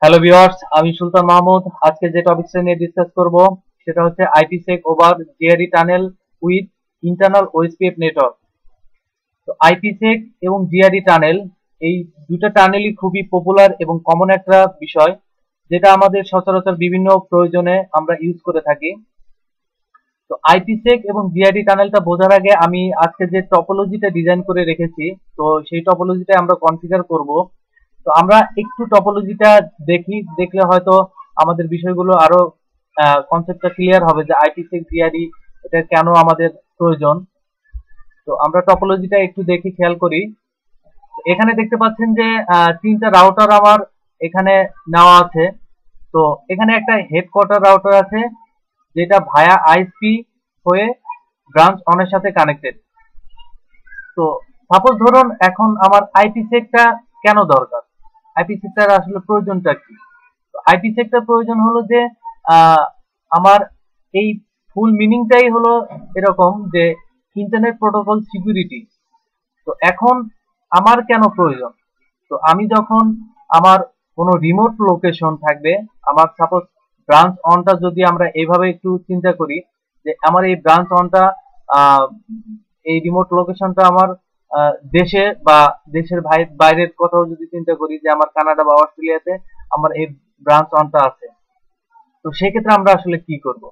Hello viewers, আমি সুলতান মাহমুদ। আজকে যে টপিকটা নিয়ে ডিসকাস করব সেটা হচ্ছে IPsec over GRE tunnel with internal OSPF network. তো আইপিসেক এবং জিআরই টানেল এই দুটো টানেলই খুবই পপুলার এবং কমন একটা বিষয়, যেটা আমাদের সচরাচর বিভিন্ন প্রয়োজনে আমরা ইউজ করে থাকি। তো আইপিসেক এবং জিআরই টানেলটা বোঝার আগে আমি আজকে যে টপোলজিটা ডিজাইন করে রেখেছি, তো সেই টপোলজিটা আমরা কনফিগার করব। তো আমরা একটু টপোলজিটা দেখি, দেখলে হয়তো আমাদের বিষয়গুলো আরো কনসেপ্টটা ক্লিয়ার হবে যে আইপিসেক জিআরই এটা কেন আমাদের প্রয়োজন। তো আমরা টপোলজিটা একটু দেখি, খেয়াল করি। এখানে দেখতে পাচ্ছেন যে তিনটা রাউটার আমার এখানে নেওয়া আছে। তো এখানে একটা হেডকোয়ার্টার রাউটার আছে যেটা ভায়া আইএসপি হয়ে ব্রাঞ্চ অনের সাথে কানেক্টেড। তো সাপোজ ধরুন এখন আমার আইপিসেকটা কেন দরকার, আইপিসেকটার আসলে প্রয়োজনটা কি। আইপিসেকটার প্রয়োজন হলো যে আহ, আমার এই ফুল মিনিংটাই হলো এরকম যে ইন্টারনেট প্রোটোকল সিকিউরিটি। তো এখন আমার কেন প্রয়োজন, তো আমি যখন আমার কোনো রিমোট লোকেশন থাকবে, আমার সাপোজ ব্রাঞ্চ অনটা যদি আমরা এইভাবে একটু চিন্তা করি যে আমার এই ব্রাঞ্চ অনটা এই রিমোট লোকেশনটা আমার দেশে বা দেশের বাইরের কোথাও যদি চিন্তা করি যে আমার কানাডা বা অস্ট্রেলিয়াতে আমার এই ব্রাঞ্চ অনটা আছে, তো সেক্ষেত্রে আমরা আসলে কি করব।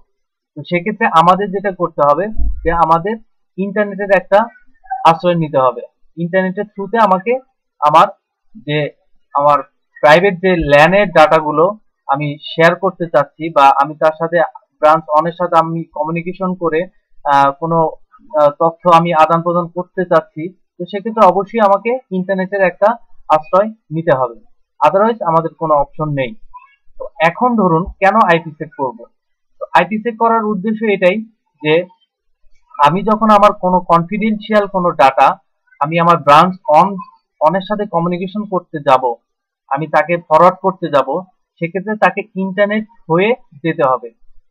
তো সেক্ষেত্রে আমাদের যেটা করতে হবে যে আমাদের ইন্টারনেটের একটা আশ্রয় নিতে হবে। ইন্টারনেটের থ্রুতে আমাকে আমার যে আমার প্রাইভেট যে ল্যানের ডাটাগুলো আমি শেয়ার করতে চাচ্ছি বা আমি তার সাথে ব্রাঞ্চ অনের সাথে আমি কমিউনিকেশন করে কোনো তথ্য আমি আদান প্রদান করতে চাচ্ছি, তো সেক্ষেত্রে অবশ্যই আমাকে ইন্টারনেটের একটা আশ্রয় নিতে হবে, আদারওয়াইজ আমাদের কোনো অপশন নেই। তো এখন ধরুন কেন আইপিসেক করব। তো আইপিসেক করার উদ্দেশ্য এটাই যে আমি যখন আমার কোনো কনফিডেন্সিয়াল কোনো ডাটা আমি আমার ব্রাঞ্চ অনের সাথে কমিউনিকেশন করতে যাব, আমি তাকে ফরওয়ার্ড করতে যাব, সেক্ষেত্রে তাকে ইন্টারনেট হয়ে যেতে হবে।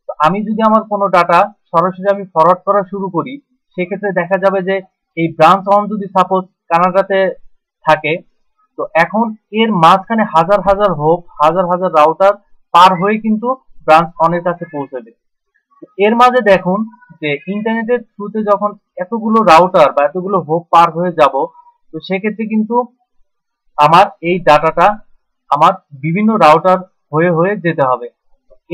তো আমি যদি আমার কোনো ডাটা সরাসরি আমি ফরওয়ার্ড করা শুরু করি, সেক্ষেত্রে দেখা যাবে যে এই ব্রাঞ্চ অন যদি সাপোজ কানাডাতে থাকে, তো এখন এর মাঝখানে হাজার হাজার হোপ, হাজার হাজার রাউটার পার হয়ে কিন্তু ব্রাঞ্চ অনের কাছে পৌঁছবে। এর মাঝে দেখুন যে ইন্টারনেটের থ্রুতে যখন এতগুলো রাউটার বা এতগুলো হোপ পার হয়ে যাব, তো সেক্ষেত্রে কিন্তু আমার এই ডাটাটা আমার বিভিন্ন রাউটার হয়ে হয়ে যেতে হবে।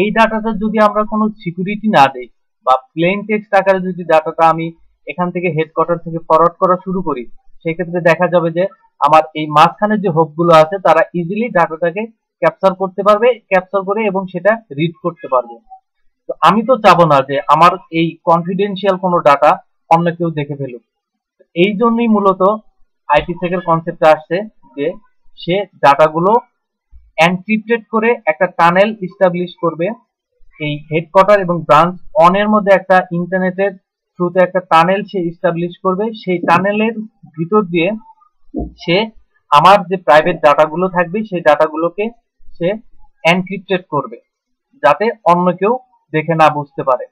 এই ডাটাটা যদি আমরা কোনো সিকিউরিটি না দেই বা প্লেন টেক্সট আকারে যদি ডাটাটা আমি এখান থেকে হেডকোয়ার্টার থেকে ফরওয়ার্ড করা শুরু করি, সেক্ষেত্রে দেখা যাবে যে আমার এই মাঝখানে যে হোপগুলো আছে তারা ইজিলি ডাটাটাকে ক্যাপচার করতে পারবে, ক্যাপচার করে এবং সেটা রিড করতে পারবে। তো আমি তো চাবো না যে আমার এই কনফিডেন্সিয়াল কোনো ডাটা অন্য কেউ দেখে ফেলুক। এই জন্যই মূলত আইপিসেক এর কনসেপ্ট আসছে যে সে ডাটাগুলো এনক্রিপ্টেড করে একটা টানেল ইস্টাবলিশ করবে। এই হেডকোয়ার্টার এবং ব্রাঞ্চ অনের মধ্যে একটা ইন্টারনেটের থ্রুতে একটা টানেল সে ইস্টাবলিশ করবে। সেই টানেলের ভিতর দিয়ে সে আমার যে প্রাইভেট ডাটাগুলো থাকবে সেই ডাটাগুলোকে সে এনক্রিপ্টেড করবে, যাতে অন্য কেউ দেখে না বুঝতে পারে।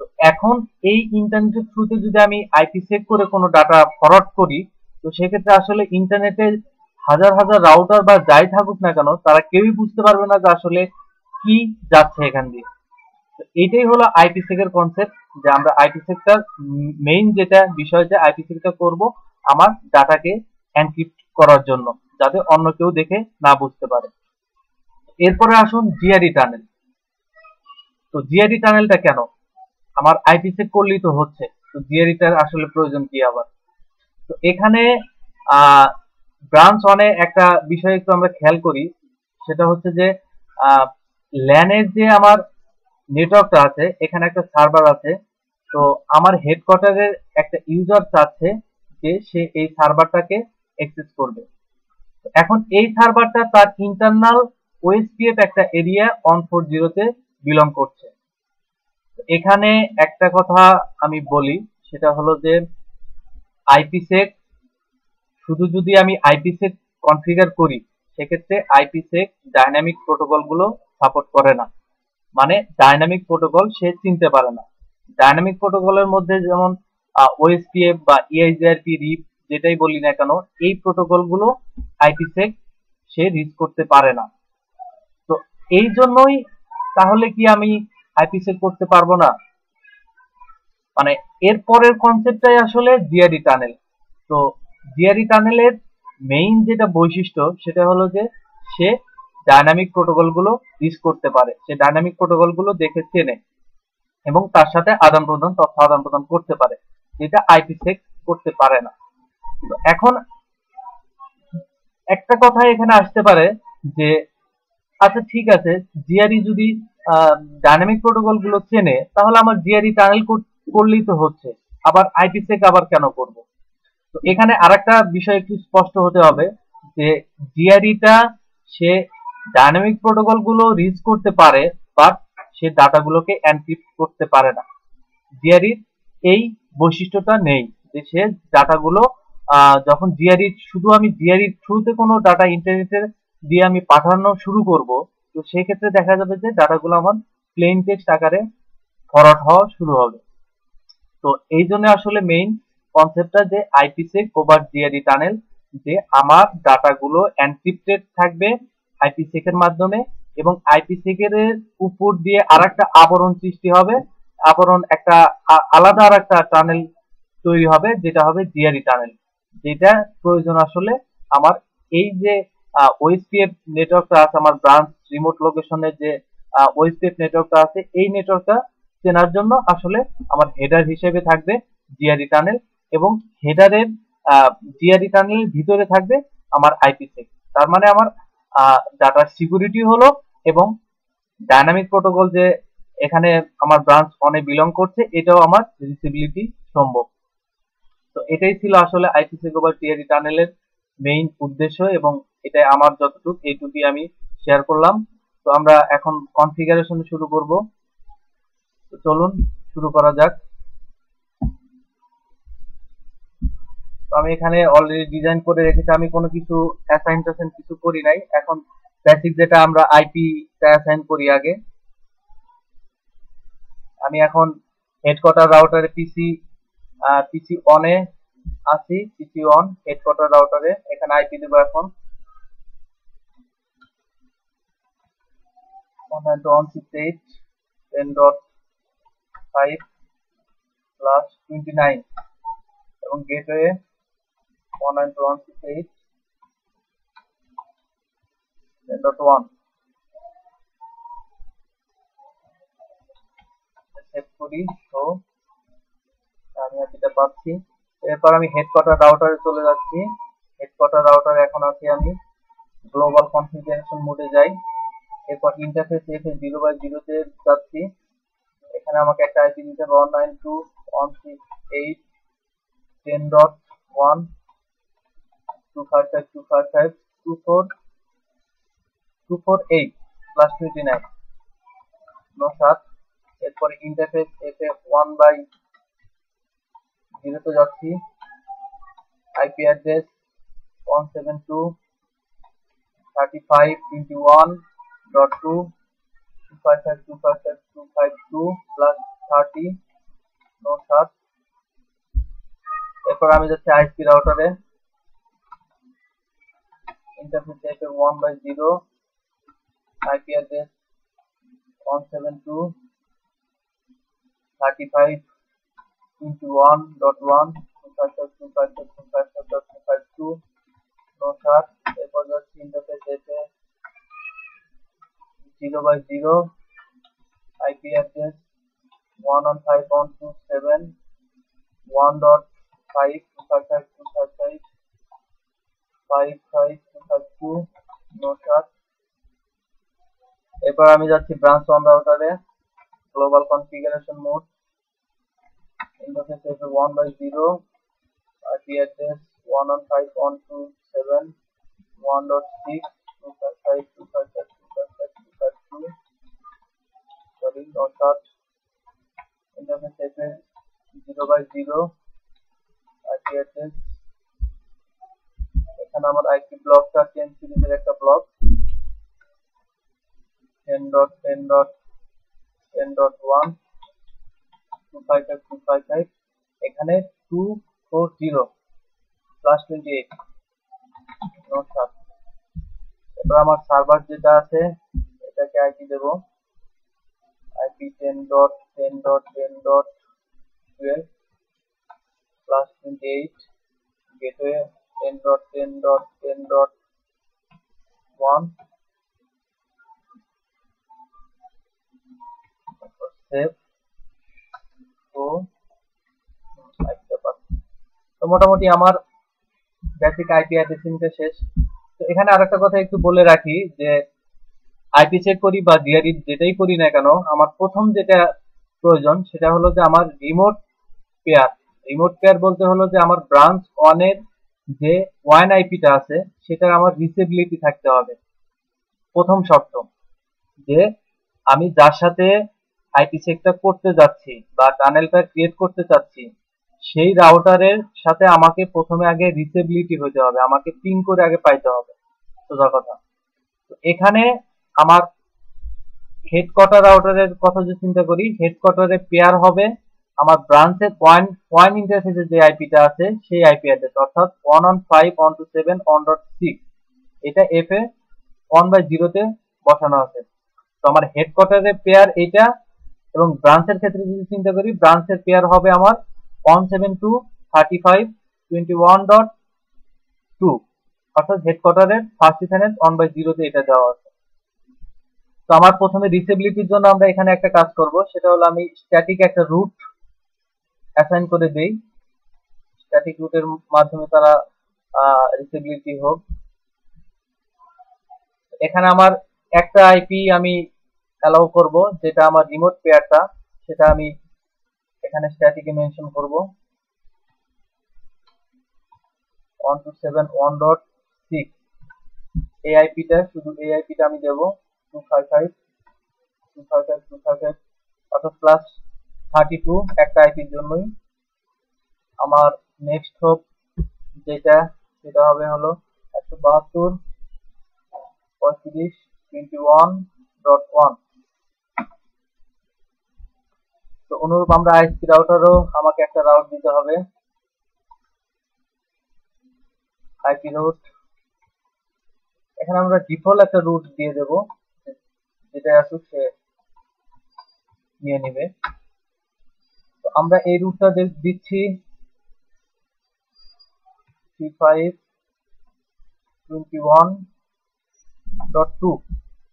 তো এখন এই ইন্টারনেটের থ্রুতে যদি আমি আইপিসেক করে কোনো ডাটা ফরওয়ার্ড করি, তো সেক্ষেত্রে আসলে ইন্টারনেটে হাজার হাজার রাউটার বা যাই থাকুক না কেন তারা কেউই বুঝতে পারবে না যে আসলে কি যাচ্ছে এখান দিয়ে। তো এটাই হলো আইপিসেক এর কনসেপ্ট, যে আমরা আইপিসেকটার মেইন যেটা বিষয় যে আইপিসেকটা করব আমার ডাটাকে এনক্রিপ্ট করার জন্য, যাতে অন্য কেউ দেখে না বুঝতে পারে। এরপরে আসুন জিআরই টানেল। তো জিআরই টানেলটা কেন, আমার আইপিসেক করলেই তো হচ্ছে, তো জিআরইটার আসলে প্রয়োজন কি আবার। তো এখানে ব্রাঞ্চ অনে একটা বিষয় একটু আমরা খেয়াল করি, সেটা হচ্ছে যে ল্যানের যে আমার নেটওয়ার্কটা আছে, এখানে একটা সার্ভার আছে। তো আমার হেডকোয়ার্টারের একটা ইউজার চাচ্ছে যে সে এই সার্ভারটাকে অ্যাক্সেস করবে। এখন এই সার্ভারটা তার ইন্টারনাল ওএসপিএফ একটা এরিয়া 140 তে বিলং করছে। এখানে একটা কথা আমি বলি, সেটা হলো যে আইপিসেক শুধু যদি আমি আইপিসেক কনফিগার করি, সেক্ষেত্রে আইপিসেক ডাইনামিক প্রোটোকল গুলো সাপোর্ট করে না। মানে ডাইনামিক প্রোটোকল সে চিনতে পারে না। ডাইনামিক প্রোটোকলের মধ্যে যেমন ওএসপিএফ বা ইআইজিআরপি, রিপ যেটাই বলি না কেন, এই প্রোটোকল গুলো আইপিসেক সে রিচ করতে পারে না। এই জন্যই তাহলে কি আমি আইপিসেক করতে পারবো না? মানে এর পরের কনসেপ্টটাই আসলে জিআরই টানেল। তো জিআরই টানেলের মেইন যেটা বৈশিষ্ট্য সেটা হলো যে সে ডাইনামিক প্রোটোকল গুলো ইউজ করতে পারে, সে ডাইনামিক প্রোটোকল গুলো দেখে চেনে এবং তার সাথে আদান প্রদান, তথ্য আদান প্রদান করতে পারে, যেটা আইপিসেক করতে পারে না। তো এখন একটা কথা এখানে আসতে পারে যে আচ্ছা ঠিক আছে, জিআরই যদি ডাইনামিক প্রোটোকল গুলো চেনে তাহলে আমার জিআরই টানেল করলেই তো হচ্ছে, আবার আইপিসেক আবার কেন করব? তো এখানে আরেকটা বিষয় একটু স্পষ্ট হতে হবে যে জিআরইটা সে ডাইনামিক প্রোটোকল গুলো রিচ করতে পারে, বাট সে ডাটাগুলোকে এনক্রিপ্ট করতে পারে না। জিআরইর এই বৈশিষ্ট্যটা নেই যে সে ডাটাগুলো যখন জিআরই শুধু আমি জিআরইর থ্রুতে কোনো ডাটা ইন্টারনেটে দিয়ে আমি পাঠানো শুরু করব, তো সেই ক্ষেত্রে দেখা যাবে যে ডাটাগুলো আমার প্লেন টেক্সট আকারে ফরওয়ার্ড হওয়া শুরু হবে। তো এই জন্য আসলে মেইন কনসেপ্টটা যে আইপিসেক ওভার জিআরই টানেল, যে আমার ডাটাগুলো এনক্রিপ্টেড থাকবে আইপিসেক এর মাধ্যমে এবং আইপিসেক এর উপর দিয়ে আরেকটা আবরণ সৃষ্টি হবে, আবরণ একটা আলাদা আরেকটা টানেল তৈরি হবে যেটা হবে জিআরই টানেল, যেটা প্রয়োজন আসলে আমার এই যে ওএসপিএফ নেটওয়ার্কটা আছে, আমার ব্রাঞ্চ রিমোট লোকেশনের যে ওএসপিএফ নেটওয়ার্কটা আছে, এই নেটওয়ার্কটা চেনার জন্য আসলে আমার হেডার হিসেবে থাকবে জিআরই টানেল এবং হেডারের জিআরই টানেলের ভিতরে থাকবে আমার আইপিসেক। তার মানে আমার ডাটার সিকিউরিটি হলো এবং ডাইনামিক প্রোটোকল যে এখানে আমার ব্রাঞ্চ অনেক বিলং করছে এটাও আমার রিসিবিলিটি সম্ভব। তো এটাই ছিল আসলে আইপিসেক ওভার জিআরই টানেলের মেইন উদ্দেশ্য এবং এটা আমার যতটুকু এইটুকুই আমি শেয়ার করলাম। তো আমরা এখন কনফিগারেশন শুরু করব। তো চলুন শুরু করা যাক। তো আমি এখানে অলরেডি ডিজাইন করে রেখেছি, আমি কোনো কিছু অ্যাসাইন কিছু করি নাই। এখন বেসিক যেটা আমরা আইপি অ্যাসাইন করি আগে, আমি এখন হেডকোয়ার্টার রাউটারে পিসি অনে আছি, পিসি অন হেডকোয়ার্টার রাউটারে। এখানে আইপি দেব এখন 192.10.5/29 এবং গেটওয়ে 192.168.10.1 সেভ করি। তো আমি এটা পাচ্ছি। এরপর আমি হেডকোয়ার্টার রাউটারে চলে যাচ্ছি। হেডকোয়ার্টার রাউটারে এখন আছি আমি গ্লোবাল কনফিগারেশন মোডে যাই। এরপর ইন্টারফেস এফএ 0/0 তে যাচ্ছি। এখানে আমাকে একটা আইপি দিতে হবে 192.168.255.254.248/29 7। এরপরে ইন্টারফেস এফএ 1/0 তে যাচ্ছি। IP address 172.35.1.255.252+30/7। এরপর আমি যাচ্ছি আইএসপি রাউটারে। Interface FA 1/0, IP address 172.35.1.1.255.255.252/7। এরপর যাচ্ছি ইন্টারফেস এফএ 0/0, আইপি অ্যাড্রেস 115.127 1.5.255.255.252/7। এরপর আমি যাচ্ছি ব্রাঞ্চ ওয়ান রাউটারে, global configuration mode. Interface FA 1/0, IP address 115.127 1.6.255.255.252 7। Interface FA 0/0, IP address, এখানে আমার আইপি ব্লকটা 10 সিরিজের একটা ব্লক 10.10.10.1 255.255, এখানে 240+28 7। এরপর আমার সার্ভার যেটা আছে এটাকে আইপি দেব আইপি 10.10.10.12 প্লাস 28 গেটওয়ে 10.10.10.1 সেভ তো মোটামুটি আমার বেসিক আইপি অ্যাড্রেসিংটা শেষ। তো এখানে আরেকটা কথা একটু বলে রাখি যে আইপি চেক করি বা জিআরই যেটাই করি না কেন, আমার প্রথম যেটা প্রয়োজন সেটা হলো যে আমার রিমোট পেয়ার বলতে হলো যে আমার ব্রাঞ্চ ওয়ানের যে ওয়ান আইপিটা আছে সেটার আমার রিচেবিলিটি থাকতে হবে। প্রথম শর্ত যে আমি যার সাথে আইপি চেকটা করতে যাচ্ছি বা টানেলটা ক্রিয়েট করতে চাচ্ছি সেই রাউটারের সাথে আমাকে প্রথমে আগে রিচেবিলিটি হতে হবে, আমাকে পিং করে আগে পাইতে হবে, সোজা কথা। তো এখানে আমার হেডকোয়ার্টার রাউটারের কথা যদি চিন্তা করি, হেডকোয়ার্টারে পেয়ার হবে আমার ব্রাঞ্চের পয়েন্ট ইন্টারফেসে যে আইপিটা আছে সেই আইপি অ্যাড্রেস, অর্থাৎ 115.127.1.6 এটা এফ এ 1/0 তে বসানো আছে। তো আমার হেডকোয়ার্টারের পেয়ার এইটা, এবং ব্রাঞ্চের ক্ষেত্রে যদি চিন্তা করি ব্রাঞ্চের পেয়ার হবে আমার 172.35.21.2, অর্থাৎ হেডকোয়ার্টারের ফার্স্ট ইথারনেট 1/0 তে এটা দেওয়া আছে। তো আমার প্রথমে রিচেবিলিটির জন্য আমরা এখানে একটা কাজ করব, সেটা হলো আমি স্ট্যাটিক একটা রুট অ্যাসাইন করে দেই, স্ট্যাটিক রুটের মাধ্যমে তারা রিচেবিলিটি হোক। এখানে আমার একটা আইপি আমি অ্যালাউ করব, যেটা আমার রিমোট পেয়ারটা, সেটা আমি এখানে স্ট্যাটিকে মেনশন করব 127.1.6। এই আইপিটা, শুধু এই আইপিটা আমি দেব 255 অর্থাৎ প্লাস 32 একটা আইপির জন্যই। আমার নেক্সট হোপ যেটা, সেটা হবে হলো 172.35.21.1। তো অনুরূপ আমরা আইএসপি রাউটারও আমাকে একটা রাউট দিতে হবে, আইপি রুট। এখানে আমরা ডিফল্ট একটা রুট দিয়ে দেব, যেটা আসুক সে নিয়ে নেবে। তো আমরা এই রুটটা দিচ্ছি 35.21.2,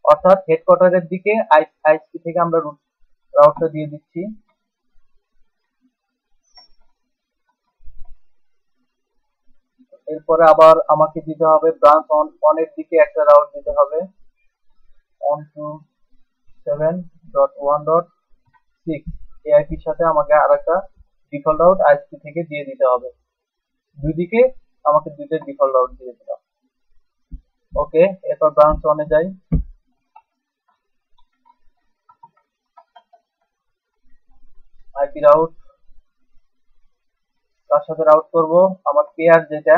অর্থাৎ হেডকোয়ার্টারের দিকে আইএসপি থেকে আমরা রাউটটা দিয়ে দিচ্ছি। এরপরে আবার আমাকে দিতে হবে ব্রাঞ্চ ওয়ানের দিকে একটা রাউট দিতে হবে 127.1.6। এই আইপির সাথে আমাকে আর একটা ডিফল্ট রাউট আইএসপি থেকে দিয়ে দিতে হবে। দুই দিকে আমাকে দুইটা ডিফল্ট রাউট দিয়ে দিলাম। ওকে, এরপর ব্রাঞ্চ ওয়ানে যাই। আইপি রাউট তার সাথে রাউট করব আমার পেয়ার, যেটা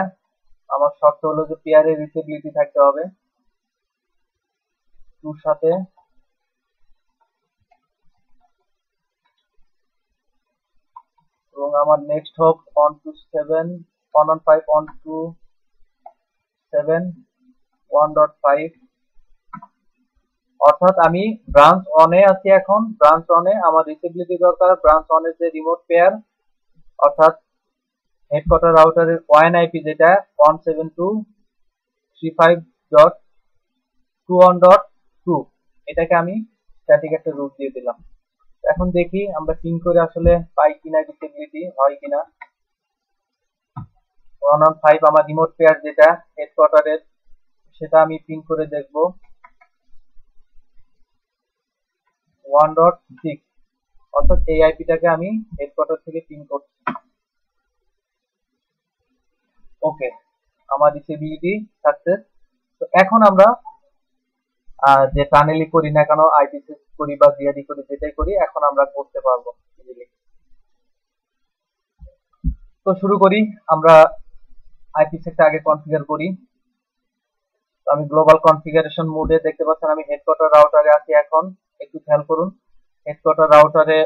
আমার শর্ত হলো যে পেয়ারের রিচেবিলিটি থাকতে হবে 2 সাথে। এবং আমার নেক্সট হোপ 115.127.1.5, অর্থাৎ আমি ব্রাঞ্চ ওয়ানে আছি। এখন ব্রাঞ্চ ওয়ানে আমার রিচেবিলিটি দরকার ব্রাঞ্চ ওয়ানের যে রিমোট পেয়ার, অর্থাৎ হেডকোয়ার্টার রাউটারের ওয়ান আইপি যেটা 172.35.21.2, এটাকে আমি স্ট্যাটিক একটা রুট দিয়ে দিলাম। এখন দেখি আমরা পিং করে আসলে পাই কিনা, রিচেবিলিটি হয় কিনা। 115 আমার রিমোট পেয়ার যেটা হেডকোয়ার্টারের, সেটা আমি পিং করে দেখব 1.6, অর্থাৎ এই আইপিটাকে আমি হেডকোয়ার্টার থেকে পিং করছি। ওকে, আমার রিচেবিলিটি সাকসেস। তো এখন আমরা যে টানেলই করি না কেন, আইপি চেক করি বা জিআরই করি, যেটাই করি, এখন আমরা করতে পারবো ইজিলি। তো শুরু করি, আমরা আইপি চেকটা আগে কনফিগার করি। তো আমি গ্লোবাল কনফিগারেশন মোডে, দেখতে পাচ্ছেন আমি হেডকোয়ার্টার রাউটারে আছি। এখন একটু খেয়াল করুন, হেডকোয়ার্টার রাউটারে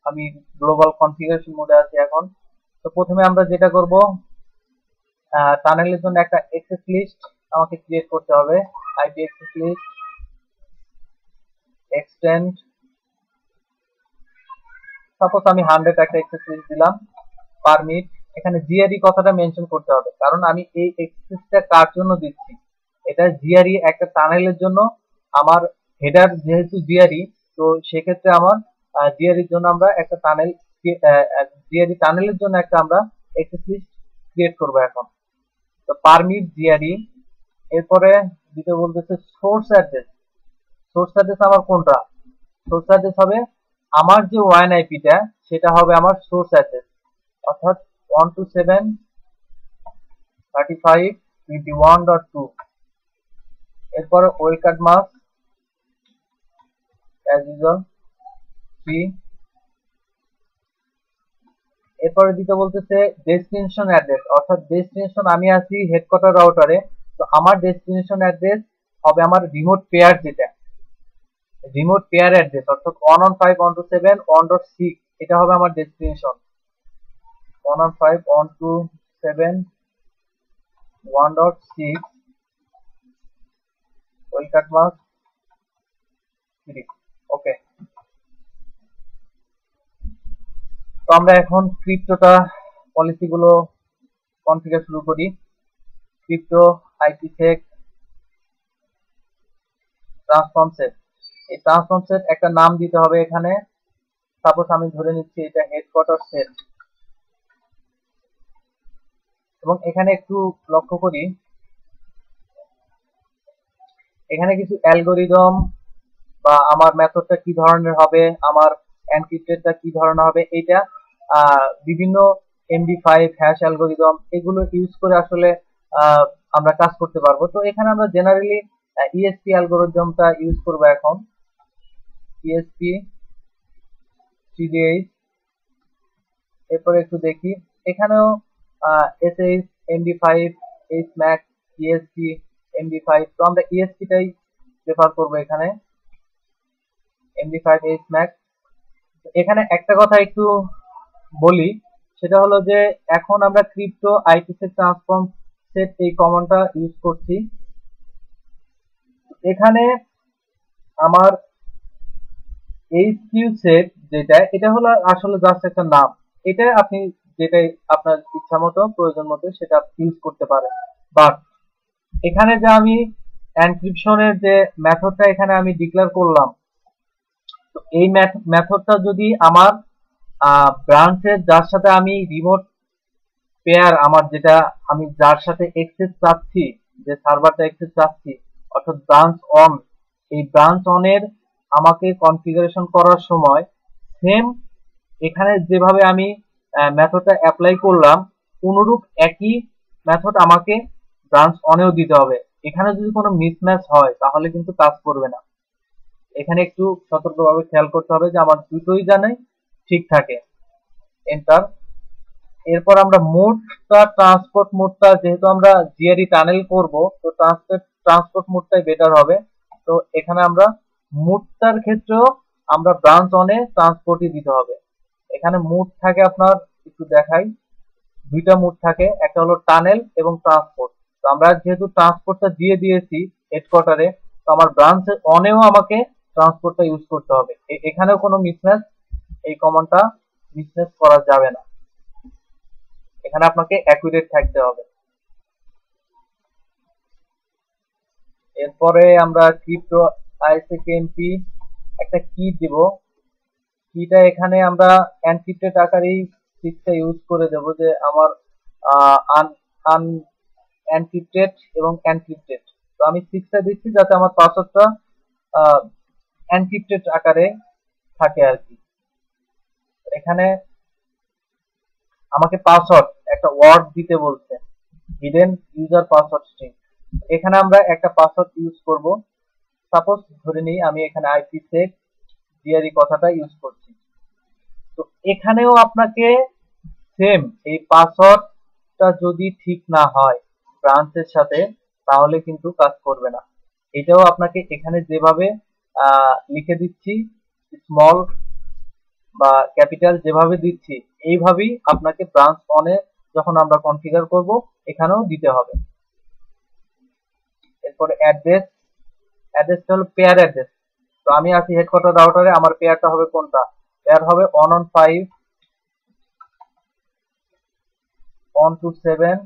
আমি গ্লোবাল কনফিগারেশন মোডে আছি এখন। তো প্রথমে আমরা যেটা করব, টানেলের জন্য একটা অ্যাক্সেস লিস্ট আমাকে ক্রিয়েট করতে হবে, IP access list extend, suppose আমি 100 একটা অ্যাক্সেস লিস্ট দিলাম, পারমিট। এখানে জিআরই কথাটা মেনশন করতে হবে, কারণ আমি এই অ্যাক্সেসটা কার জন্য দিচ্ছি, এটা জিআরই একটা টানেলের জন্য। আমার হেডার যেহেতু জিআরই, তো সেক্ষেত্রে আমার জিআরইর জন্য আমরা একটা টানেল, জিআরই টানেলের জন্য একটা আমরা অ্যাক্সেস লিস্ট ক্রিয়েট করব এখন। তো পারমিট জিআরই, এরপরে দিতে বলতেছে সোর্স অ্যাড্রেস। সোর্স অ্যাড্রেস আমার কোনটা? সোর্স অ্যাড্রেস হবে আমার যে ওয়ান আইপিটা, সেটা হবে আমার সোর্স অ্যাড্রেস, অর্থাৎ 127.35.21.2। এরপরে ওয়েলকাম মাস্ক অ্যাজ ইউজুয়াল 3। এরপরে দিতে বলতেছে ডেস্টিনেশন অ্যাড্রেস, অর্থাৎ ডেস্টিনেশন আমি আছি হেডকোয়ার্টার রাউটারে, তো আমার ডেস্টিনেশন অ্যাড্রেস হবে আমার রিমোট পেয়ার, যেটা রিমোট পেয়ার অ্যাড্রেস, অর্থাৎ 115.127.1.6, এটা হবে আমার ডেস্টিনেশন। 115.127.1.6 welcome mask 3। ওকে, তো আমরা এখন ক্রিপ্টোটা পলিসিগুলো কনফিগার শুরু করি। ক্রিপ্টো আইপিসেক ট্রান্সফর্ম সেট, এই ট্রান্সফর্ম সেট একটা নাম দিতে হবে এখানে। সাপোজ আমি ধরে নিচ্ছি এটা হেডকোয়ার্টার সেট, এবং এখানে একটু লক্ষ্য করি, এখানে কিছু অ্যালগোরিদম বা আমার মেথডটা কি ধরনের হবে, আমার এনক্রিপ্টেডটা কি ধরনের হবে, এইটা বিভিন্ন MD5 হ্যাশ অ্যালগোরিদম এগুলো ইউজ করে আসলে আমরা কাজ করতে পারবো। তো এখানে আমরা জেনারেলি ESP অ্যালগোরিদমটা ইউজ করব এখন। ESP 3D8, এরপরে একটু দেখি এখানেও SH MD5 HMAC ESP MD5, তো আমরা ESP টাই প্রেফার করব এখানে, MD5 HMAC। এখানে একটা কথা একটু বলি, সেটা হলো যে এখন আমরা ক্রিপ্টো আইপিসেক ট্রান্সফর্ম সেট এই কমান্ডটা ইউজ করছি। এখানে আমার HQ সেট যেটা, এটা হলো আসলে জাস্ট একটা নাম, এটা আপনি যেটাই আপনার ইচ্ছা মতো প্রয়োজন মতো সেটা ইউজ করতে পারেন। বাট এখানে যে আমি এনক্রিপশনের যে মেথডটা এখানে আমি ডিক্লেয়ার করলাম, তো এই মেথডটা যদি আমার ব্রাঞ্চের যার সাথে আমি রিমোট পেয়ার, আমার যেটা আমি যার সাথে এক্সেস চাচ্ছি, যে সার্ভারটা এক্সেস চাচ্ছি, অর্থাৎ ব্রাঞ্চ অন, এই ব্রাঞ্চ অনের আমাকে কনফিগারেশন করার সময় সেম এখানে যেভাবে আমি মেথডটা অ্যাপ্লাই করলাম, অনুরূপ একই মেথড আমাকে ব্রাঞ্চ অনেও দিতে হবে। এখানে যদি কোনো মিসম্যাচ হয় তাহলে কিন্তু কাজ করবে না। এখানে একটু সতর্কভাবে খেয়াল করতে হবে যে আমার দুটোই জানে ঠিক থাকে। এন্টার। এরপর আমরা মোডটা, ট্রান্সপোর্ট মোডটা, যেহেতু আমরা জিআরই টানেল করব, তো ট্রান্সপোর্ট মোডটাই বেটার হবে। তো এখানে আমরা মোডটার ক্ষেত্রেও আমরা ব্রাঞ্চ অনে ট্রান্সপোর্টই দিতে হবে। এখানে মোড থাকে আপনার, একটু দেখাই, দুইটা মোড থাকে, একটা হলো টানেল এবং ট্রান্সপোর্ট। তো আমরা যেহেতু ট্রান্সপোর্টটা দিয়ে দিয়েছি হেডকোয়ার্টারে, তো আমার ব্রাঞ্চ অনেও আমাকে ট্রান্সপোর্টটা ইউজ করতে হবে। এখানেও কোনো মিসম্যাচ, এই কমান্ডটা মিসম্যাচ করা যাবে না, এখানে আপনাকে অ্যাকুরেট থাকতে হবে। এরপরে আমরা ক্রিপ্টো আইসিকেএমপি একটা কি দিব, কিটা এখানে আমরা এনক্রিপ্টেড আকারেই সিক্সটা ইউজ করে দেব, যে আমার এনক্রিপ্টেড এবং এনক্রিপ্টেড। তো আমি সিক্সটা দিচ্ছি যাতে আমার পাসওয়ার্ডটা এনক্রিপ্টেড আকারে থাকে আর কি। এখানে আমাকে পাসওয়ার্ড একটা ওয়ার্ড দিতে বলছে, হিডেন ইউজার পাসওয়ার্ড স্ট্রিং। এখানে আমরা একটা পাসওয়ার্ড ইউজ করব। সাপোজ ধরে নিই আমি এখানে আইপিসেক জিআরই কথাটা ইউজ করছি, তো এখানেও আপনাকে সেম এই পাসওয়ার্ডটা যদি ঠিক না হয় ব্রাঞ্চের সাথে, তাহলে কিন্তু কাজ করবে না। এটাও আপনাকে এখানে যেভাবে লিখে দিচ্ছি, স্মল বা ক্যাপিটাল যেভাবে দিচ্ছি, এইভাবেই আপনাকে ব্রাঞ্চ অনে যখন আমরা কনফিগার করব এখানেও দিতে হবে। এরপরে অ্যাড্রেসটা হলো পেয়ার অ্যাড্রেস। তো আমি আছি হেডকোয়ার্টার রাউটারে, আমার পেয়ারটা হবে কোনটা? পেয়ার হবে 115 127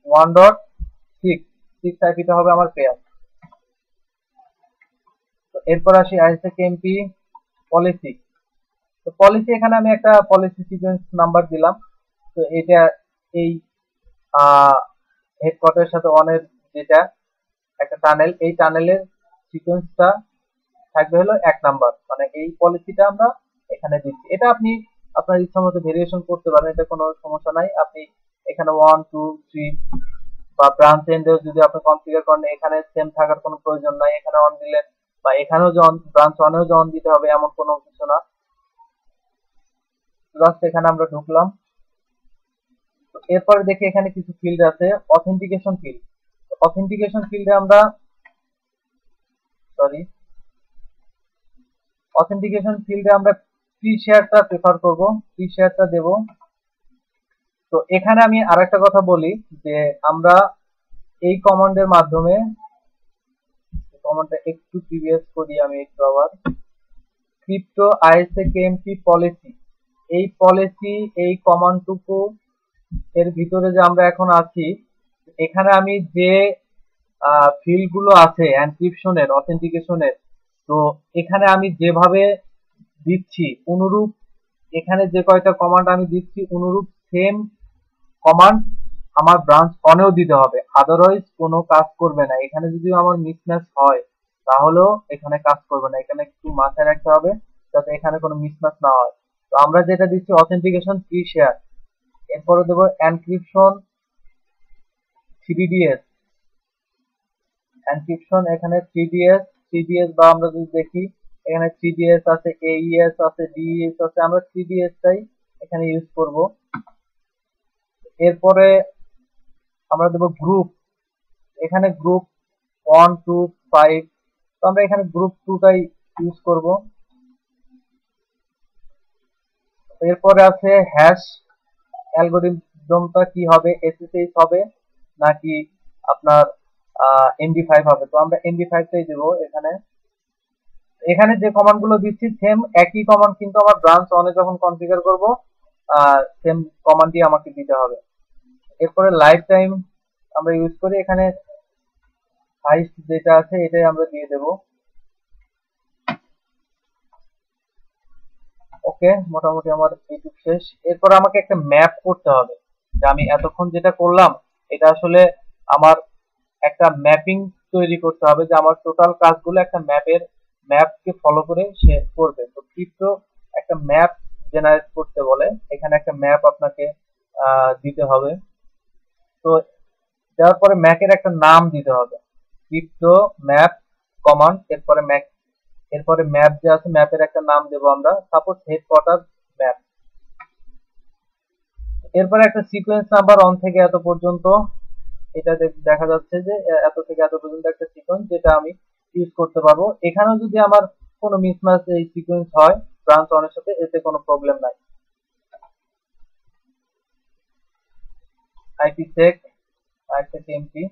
1.6 6 আইপিটা হবে আমার পেয়ার। তো এরপর আসি আইএসএ-কেএমপি পলিসি। তো পলিসি এখানে আমি একটা পলিসি সিকোয়েন্স নাম্বার দিলাম। তো এটা এই হেডকোয়ার্টারের সাথে অনের যেটা একটা টানেল, এই টানেলের সিকোয়েন্সটা থাকবে হলো 1 নাম্বার, মানে এই পলিসিটা আমরা এখানে দিচ্ছি। এটা আপনি আপনার ইচ্ছা মতো ভেরিয়েশন করতে পারেন, এটা কোনো সমস্যা নাই। আপনি এখানে 1 2 3 বা ব্রাঞ্চ এন্ডেও যদি আপনি কনফিগার করেন, এখানে সেম থাকার কোনো প্রয়োজন নাই। এখানে অন দিলেন বা এখানেও যে ব্রাঞ্চ ওয়ানেও যে অন দিতে হবে এমন কোনো কিছু না। জাস্ট এখানে আমরা ঢুকলাম। তো এরপরে দেখি এখানে কিছু ফিল্ড আছে, অথেন্টিকেশন ফিল্ড। অথেন্টিকেশন ফিল্ডে আমরা সরি অথেন্টিকেশন ফিল্ডে আমরা ফ্রি শেয়ারটা প্রেফার করব, ফ্রি শেয়ারটা দেব। তো এখানে আমি আরেকটা কথা বলি যে আমরা এই কমান্ডের মাধ্যমে, কমান্ডটা একটু প্রিভিয়াস করি আমি একটু আবার, ক্রিপ্টো আইএসএ-কেএমপি পলিসি, এই পলিসি এই কমান্ডটুকু এর ভিতরে যে আমরা এখন আছি, এখানে আমি যে ফিল্ড গুলো আছে এনক্রিপশনের, অথেন্টিকেশনের, তো এখানে আমি যেভাবে দিচ্ছি অনুরূপ, এখানে যে কয়টা কমান্ড আমি দিচ্ছি অনুরূপ সেম কমান্ড আমার ব্রাঞ্চ অনেও দিতে হবে, আদারওয়াইজ কোনো কাজ করবে না। এখানে যদি আমার মিসম্যাচ হয় তাহলেও এখানে কাজ করবে না, এখানে একটু মাথায় রাখতে হবে যাতে এখানে কোনো মিসম্যাচ না হয়। তো আমরা যেটা দিচ্ছি অথেন্টিকেশন ফ্রি শেয়ার, এরপরে দেবো এনক্রিপশন 3DS, এনক্রিপশন এখানে 3DS, 3DS বা আমরা যদি দেখি এখানে 3DS আছে, AES আছে, DES আছে, আমরা 3DS টাই এখানে ইউজ করব। এরপরে আমরা দেবো গ্রুপ, এখানে গ্রুপ 1 2 5, তো আমরা এখানে গ্রুপ 2 টাই ইউজ করব। এরপরে আছে হ্যাশ অ্যালগরিদমটা কি হবে, SSH হবে নাকি আপনার MD5 হবে, তো আমরা MD5 টাই দেব এখানে। এখানে যে কমান্ড গুলো দিচ্ছি সেম একই কমান্ড কিন্তু আমার ব্রাঞ্চ অনে যখন কনফিগার করব সেম কমান্ডই আমাকে দিতে হবে। এরপরে লাইফ টাইম আমরা ইউজ করি, এখানে হাইস্ট যেটা আছে এটাই আমরা দিয়ে দেব। ওকে, মোটামুটি আমার এইটুক শেষ। এরপর আমাকে একটা ম্যাপ করতে হবে যে আমি এতক্ষণ যেটা করলাম এটা আসলে আমার একটা ম্যাপিং তৈরি করতে হবে, যে আমার টোটাল কাজগুলো একটা ম্যাপকে ফলো করে সে করবে। তো ক্রিপ্টো একটা ম্যাপ জেনারেট করতে বলে, এখানে একটা ম্যাপ আপনাকে দিতে হবে। তো দেওয়ার পরে ম্যাকের একটা নাম দিতে হবে, ক্রিপ্টো ম্যাপ কমান্ড, এরপরে ম্যাপ যে আছে ম্যাপের একটা নাম দেবো আমরা, সাপোজ হেডকোয়ার্টার ম্যাপ। এরপরে একটা সিকোয়েন্স নাম্বার অন থেকে এত পর্যন্ত, এটা দেখা যাচ্ছে যে এত থেকে এত পর্যন্ত একটা সিকোয়েন্স যেটা আমি ইউজ করতে পারবো। এখানেও যদি আমার কোনো মিসম্যাচ এই সিকোয়েন্স হয় ব্রাঞ্চ অনের সাথে, এতে কোনো প্রবলেম নাই। আইপিসেক আইএসএ-কেএমপি,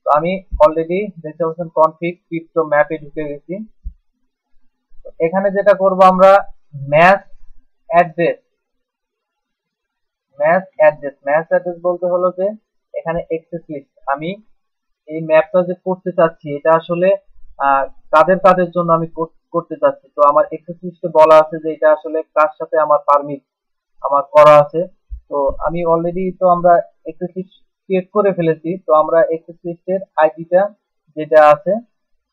তো আমি অলরেডি দেখতে পাচ্ছেন কনফিগ ক্রিপ্টো ম্যাপে ঢুকে গেছি। এখানে যেটা করব আমরা ম্যাচ অ্যাড্রেস, ম্যাচ অ্যাড্রেস বলতে হলো যে এখানে এক্সেস লিস্ট, আমি এই ম্যাপটা যে করতে চাচ্ছি এটা আসলে কাদের কাদের জন্য আমি করতে চাচ্ছি। তো আমার এক্সেস লিস্টে বলা আছে যে এটা আসলে কার সাথে আমার পারমিট আমার করা আছে। তো আমি অলরেডি, তো আমরা এক্সেস লিস্ট ক্রিয়েট করে ফেলেছি, তো আমরা এক্সেস লিস্টের আইডিটা যেটা আছে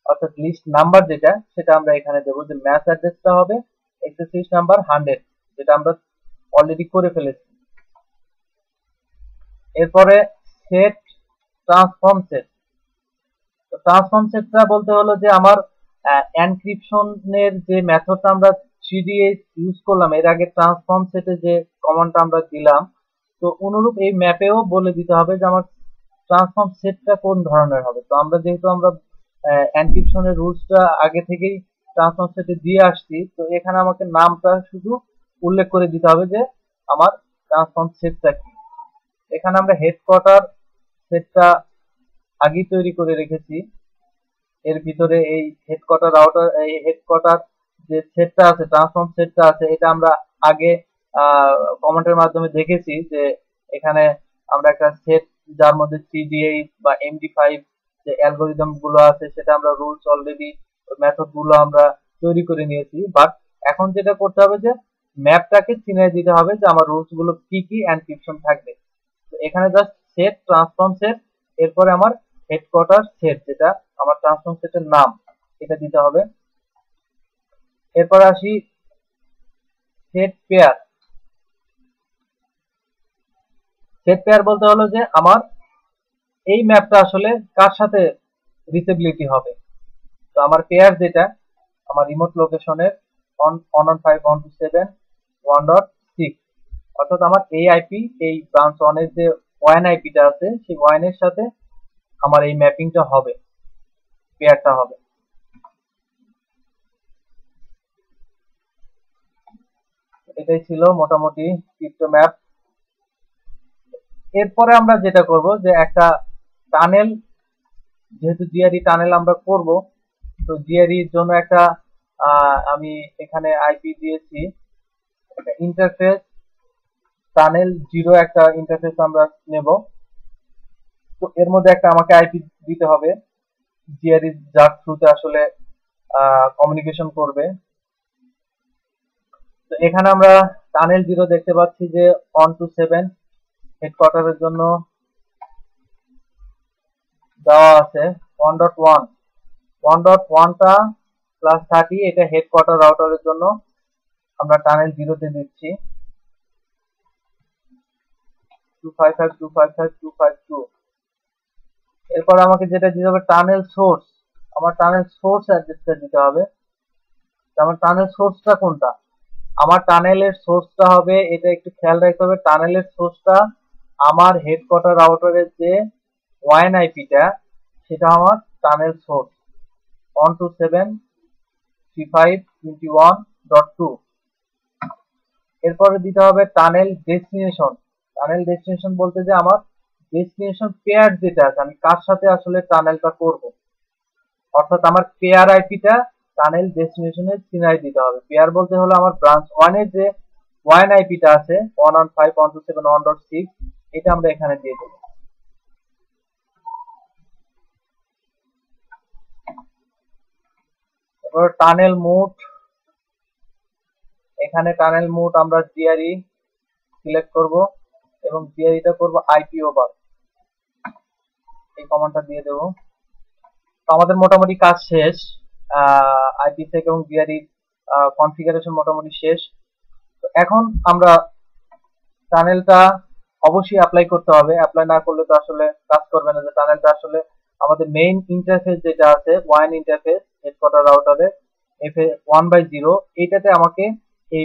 অর্থাৎ লিস্ট নাম্বার যেটা, সেটা আমরা এখানে দেবো, যে ম্যাচ অ্যাড্রেসটা হবে এক্সেস লিস্ট নাম্বার 100, যেটা আমরা অলরেডি করে ফেলেছি। এরপরে সেট ট্রান্সফর্ম সেট, তো ট্রান্সফর্ম সেটটা বলতে হলো যে আমার এনক্রিপশনের যে মেথডটা আমরা 3DS ইউজ করলাম এর আগে ট্রান্সফর্ম সেটে যে কমান্ডটা আমরা দিলাম, তো অনুরূপ এই ম্যাপেও বলে দিতে হবে যে আমার ট্রান্সফর্ম সেটটা কোন ধরনের হবে। তো আমরা যেহেতু আমরা এনক্রিপশনের রুলসটা আগে থেকেই ট্রান্সফর্ম সেটে দিয়ে আসছি, তো এখানে আমাকে নামটা শুধু উল্লেখ করে দিতে হবে যে আমার ট্রান্সফর্ম সেটটা কি। এখানে আমরা হেডকোয়ার্টার সেটটা আগেই তৈরি করে রেখেছি, এর ভিতরে এই হেডকোয়ার্টার রাউটার, এই হেডকোয়ার্টার যে সেটটা আছে, ট্রান্সফর্ম সেটটা আছে, এটা আমরা আগে কমেন্টের মাধ্যমে দেখেছি যে এখানে আমরা একটা সেট যার মধ্যে সিডিএইচ বা এমডি5 যে অ্যালগোরিদম গুলো আছে সেটা আমরা রুলস অলরেডি মেথড গুলো আমরা তৈরি করে নিয়েছি। বাট এখন যেটা করতে হবে যে ম্যাপটাকে চিনিয়ে দিতে হবে যে আমার রুলস গুলো কি কি এনক্রিপশন থাকবে। তো এখানে জাস্ট সেট ট্রান্সফর্ম সেট, এরপরে আমার হেডকোয়ার্টার সেট যেটা আমার ট্রান্সফর্ম সেটের নাম, এটা দিতে হবে। এরপর আসি সেট পেয়ার। সেট পেয়ার বলতে হলো যে আমার এই ম্যাপটা আসলে কার সাথে রিচেবিলিটি হবে। তো আমার পেয়ার যেটা আমার রিমোট লোকেশনের 115.127.1.6, অর্থাৎ আমার এই আইপি, এই ব্রাঞ্চ 1 এর যে ওয়ান আইপিটা আছে সেই ওয়ান এর সাথে আমার এই ম্যাপিংটা হবে, পেয়ারটা হবে। এটাই ছিল মোটামুটি ক্রিপ্টো ম্যাপ। এরপরে আমরা যেটা করব যে একটা টানেল, যেহেতু জিআরই টানেল আমরা করব, তো জিআরই এর জন্য একটা আমি এখানে আইপি দিয়েছি, একটা ইন্টারফেস টানেল 0 একটা ইন্টারফেস আমরা নেব। তো এর মধ্যে একটা আমাকে আইপি দিতে হবে জিআরই যার থ্রুতে আসলে কমিউনিকেশন করবে। তো এখানে আমরা টানেল 0 দেখতে পাচ্ছি যে 127 হেডকোয়ার্টারের জন্য দেওয়া আছে 1.1, 1.1টা প্লাস 30 এটা হেডকোয়ার্টার রাউটারের জন্য আমরা টানেল 0 তে দিচ্ছি 255.255.252। এরপর আমাকে যেটা দিতে হবে টানেল সোর্স, আমার টানেল সোর্স অ্যাড্রেসটা দিতে হবে। আমার টানেল সোর্সটা কোনটা, আমার টানেলের সোর্সটা হবে, এটা একটু খেয়াল রাখতে হবে, টানেলের সোর্সটা আমার হেডকোয়ার্টার রাউটারের যে ওয়ান আইপিটা সেটা আমার টানেল সোর্স 127.35.21.2। এরপরে দিতে হবে টানেল ডেস্টিনেশন। টানেল ডেস্টিনেশন বলতে যে আমার ডেস্টিনেশন পেয়ার যেটা আছে, আমি কার সাথে আসলে টানেলটা করব, অর্থাৎ আমার পেয়ার আইপিটা টানেল ডেস্টিনেশনে চিনাই দিতে হবে। পেয়ার বলতে হলো আমার ব্রাঞ্চ 1 এর যে ওয়ান আইপিটা আছে 115.127.1.6, এটা আমরা এখানে দিয়ে দেব। এরপর টানেল মুট, এখানে টানেল মুট আমরা জিআরই সিলেক্ট করব এবং জিআরইটা করব আইপি ওভার, এই কমান্ডটা দিয়ে দেব। তো আমাদের মোটামুটি কাজ শেষ, আইপিসেক এবং জিআরই কনফিগারেশন মোটামুটি শেষ। তো এখন আমরা টানেলটা অবশ্যই অ্যাপ্লাই করতে হবে, অ্যাপ্লাই না করলে তো আসলে কাজ করবে না। যে টানেলটা আসলে আমাদের মেইন ইন্টারফেস যেটা আছে ওয়ান ইন্টারফেস হেডকোয়ার্টার রাউটারে এফএ 1/0, এইটাতে আমাকে এই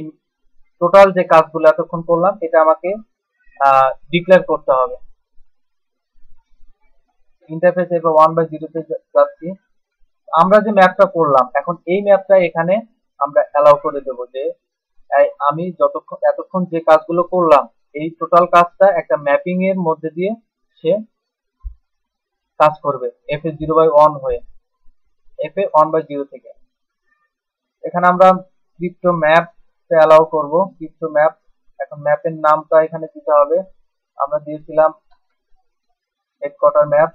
টোটাল যে কাজগুলো এতক্ষণ করলাম এটা আমাকে ডিক্লেয়ার করতে হবে। ইন্টারফেস এফএ 1/0 তে যাচ্ছি। আমরা যে ম্যাপটা করলাম এখন এই ম্যাপটা এখানে আমরা অ্যালাউ করে দেব যে আমি এতক্ষণ যে কাজগুলো করলাম এই টোটাল কাজটা একটা ম্যাপিং এর মধ্যে দিয়ে সে কাজ করবে এফএ 0/1 হয়ে, এফএ 1/0 থেকে। এখানে আমরা ক্রিপ্টো ম্যাপ অ্যালাউ করব, ক্রিপ্টো ম্যাপ। এখন ম্যাপের নামটা এখানে দিতে হবে, আমরা দিয়েছিলাম হেডকোয়ার্টার ম্যাপ।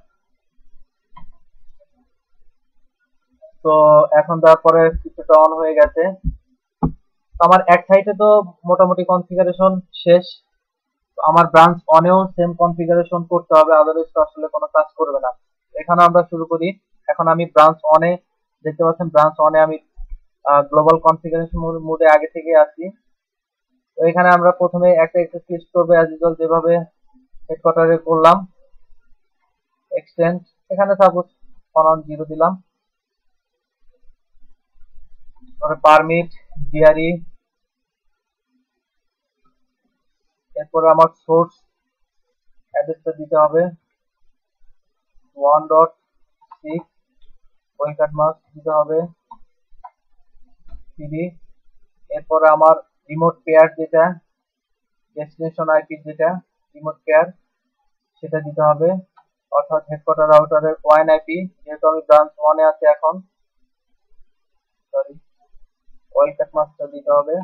তো এখন তারপরে ক্রিপ্টোটা অন হয়ে গেছে। আমার এক সাইডে তো মোটামুটি কনফিগারেশন শেষ, আমার ব্রাঞ্চ অনেও সেম কনফিগারেশন করতে হবে, আদারওয়াইজ তো আসলে কোনো কাজ করবে না। এখানে আমরা শুরু করি। এখন আমি ব্রাঞ্চ অনে দেখতে পাচ্ছেন, ব্রাঞ্চ অনে আমি গ্লোবাল কনফিগারেশন মোডে আগে থেকে আছি। তো এখানে আমরা প্রথমে একটা এক্সেস লিস্ট করবো অ্যাজ ইউজুয়াল যেভাবে হেডকোয়ার্টারে করলাম। এক্সটেন্ড এখানে সাপোজ 110 দিলাম, তারপরে পারমিট জিআরই, এরপরে আমার সোর্স অ্যাড্রেসটা দিতে হবে 1.6, ওয়েকাট মাস্ক দিতে হবে সিডি। এরপরে আমার রিমোট পেয়ার যেটা ডেস্টিনেশন আইপি যেটা রিমোট পেয়ার সেটা দিতে হবে অর্থাৎ হেডকোয়ার্টার রাউটারের ওয়ান আইপি, যেহেতু আমি ব্রাঞ্চ 1 এ আছি এখন, সরি ওয়েলকাম মাস্টার দিতে হবে।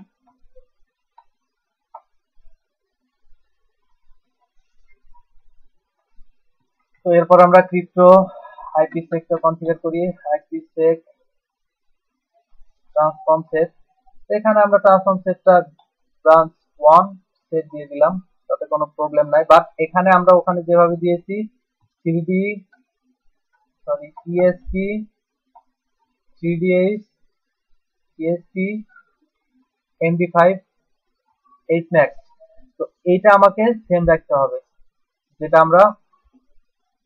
তো এরপর আমরা ক্রিপ্টো আইপিসেকটা কনফিগার করি। আইপিসেক ট্রান্সফর্ম সেট, এখানে আমরা ট্রান্সফর্ম সেটটা ব্রাঞ্চ 1 সেট দিয়ে দিলাম, তাতে কোনো প্রবলেম নাই। বাট এখানে আমরা ওখানে যেভাবে দিয়েছি CD sorry ESP 3DH ESP MD5 8max, তো এইটা আমাকে সেম রাখতে হবে, যেটা আমরা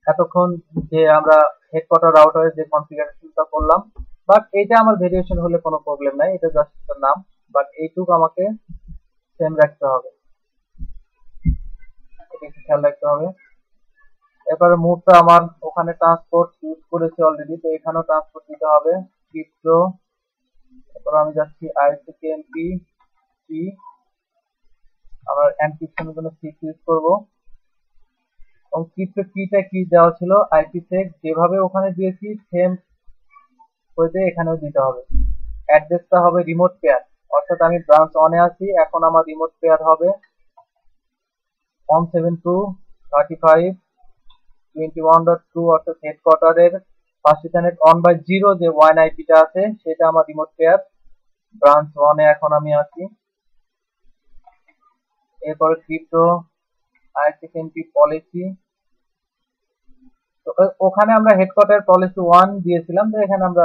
এতক্ষণ যে আমরা হেডকোয়ার্টার রাউটারে যে কনফিগারেশনটা করলাম। বাট এটা আমার ভেরিয়েশন হলে কোনো প্রবলেম নাই, এটা জাস্ট একটা নাম, বাট এইটুকু আমাকে সেম রাখতে হবে, এটা একটু খেয়াল রাখতে হবে। এবারে মোডটা আমার ওখানে ট্রান্সপোর্ট ইউজ করেছি অলরেডি, তো এখানেও ট্রান্সপোর্ট দিতে হবে ক্রিপ্টো। এরপর আমি যাচ্ছি আইসিকেএমপি সি, আমার এনক্রিপশনের জন্য সি ইউজ করব। এবং ক্রিপ্টো কিটা কি দেওয়া ছিল আইপিসেক যেভাবে ওখানে দিয়েছি সেম ওইতে এখানেও দিতে হবে। অ্যাড্রেসটা হবে রিমোট পেয়ার, অর্থাৎ আমি ব্রাঞ্চ 1 এ আছি, এখন আমার রিমোট পেয়ার হবে 172.35.21.2, অর্থাৎ হেডকোয়ার্টারের ফার্স্ট ইথারনেট 1/0 যে ওয়ান আইপিটা আছে সেটা আমার রিমোট পেয়ার ব্রাঞ্চ 1 এ এখন আমি আছি। এরপরে ক্রিপ্টো আইসিকেএমপি পলিসি, তো ওখানে আমরা হেডকোয়ার্টার পলিসি 1 দিয়েছিলাম, তো এখানে আমরা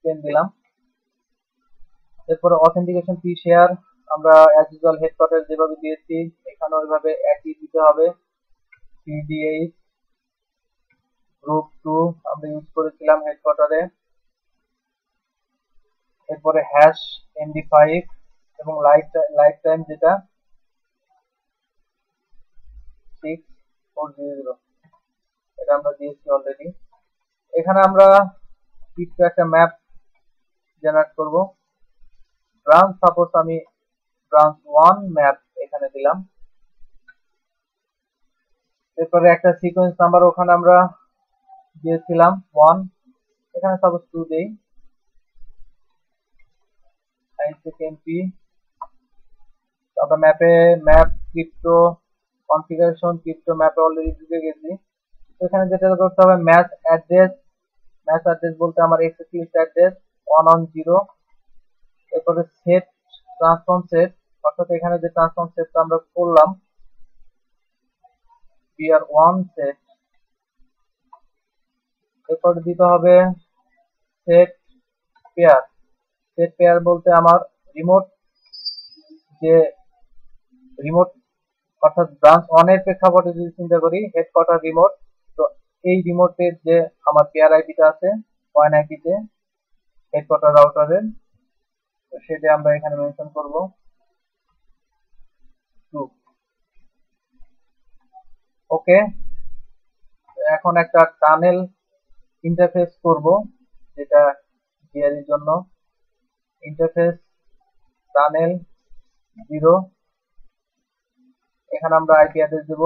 10 দিলাম। এরপরে অথেন্টিকেশন ফি শেয়ার আমরা অ্যাজ ইউজুয়াল হেডকোয়ার্টার যেভাবে দিয়েছি এখানে ওইভাবে একই দিতে হবে। সিডিএইচ গ্রুপ 2 আমরা ইউজ করেছিলাম হেডকোয়ার্টারে। এরপরে হ্যাশ MD5 এবং লাইফ টাইম যেটা 6400, এটা আমরা দিয়েছি অলরেডি। এখানে আমরা কিছু একটা ম্যাপ জেনারেট করব। ব্রাঞ্চ সাপোজ আমি ব্রাঞ্চ 1 ম্যাপ এখানে দিলাম। এরপরে একটা সিকোয়েন্স নাম্বার ওখানে আমরা দিয়েছিলাম 1, এখানে সাপোজ 2 দেই। আইসিকেএমপি, আমরা ম্যাপ ক্রিপ্টো কনফিগারেশন ক্রিপ্টো ম্যাপে অলরেডি ঢুকে গেছি। এখানে যেটা করতে হবে ম্যাচ অ্যাড্রেস বলতে আমার এক্সেস লিস্ট অ্যাড্রেস 110। এরপরে সেট ট্রান্সফর্ম সেট, অর্থাৎ এখানে যে ট্রান্সফর্ম সেটটা আমরা করলাম PR1 সেট। এরপরে দিতে হবে সেট পেয়ার বলতে আমার রিমোট অর্থাৎ ব্রাঞ্চ 1 এর প্রেক্ষাপটে যদি চিন্তা করি হেডকোয়ার্টার রিমোট, তো এই রিমোটের যে আমার পেয়ার আইপিটা আছে ওয়ান আইপিতে হেডকোয়ার্টার রাউটারের, তো সেটা আমরা এখানে মেনশন করব 2। ওকে, এখন একটা টানেল ইন্টারফেস করব যেটা জিআরির জন্য। ইন্টারফেস টানেল 0, এখানে আমরা আইপি অ্যাড্রেস দেব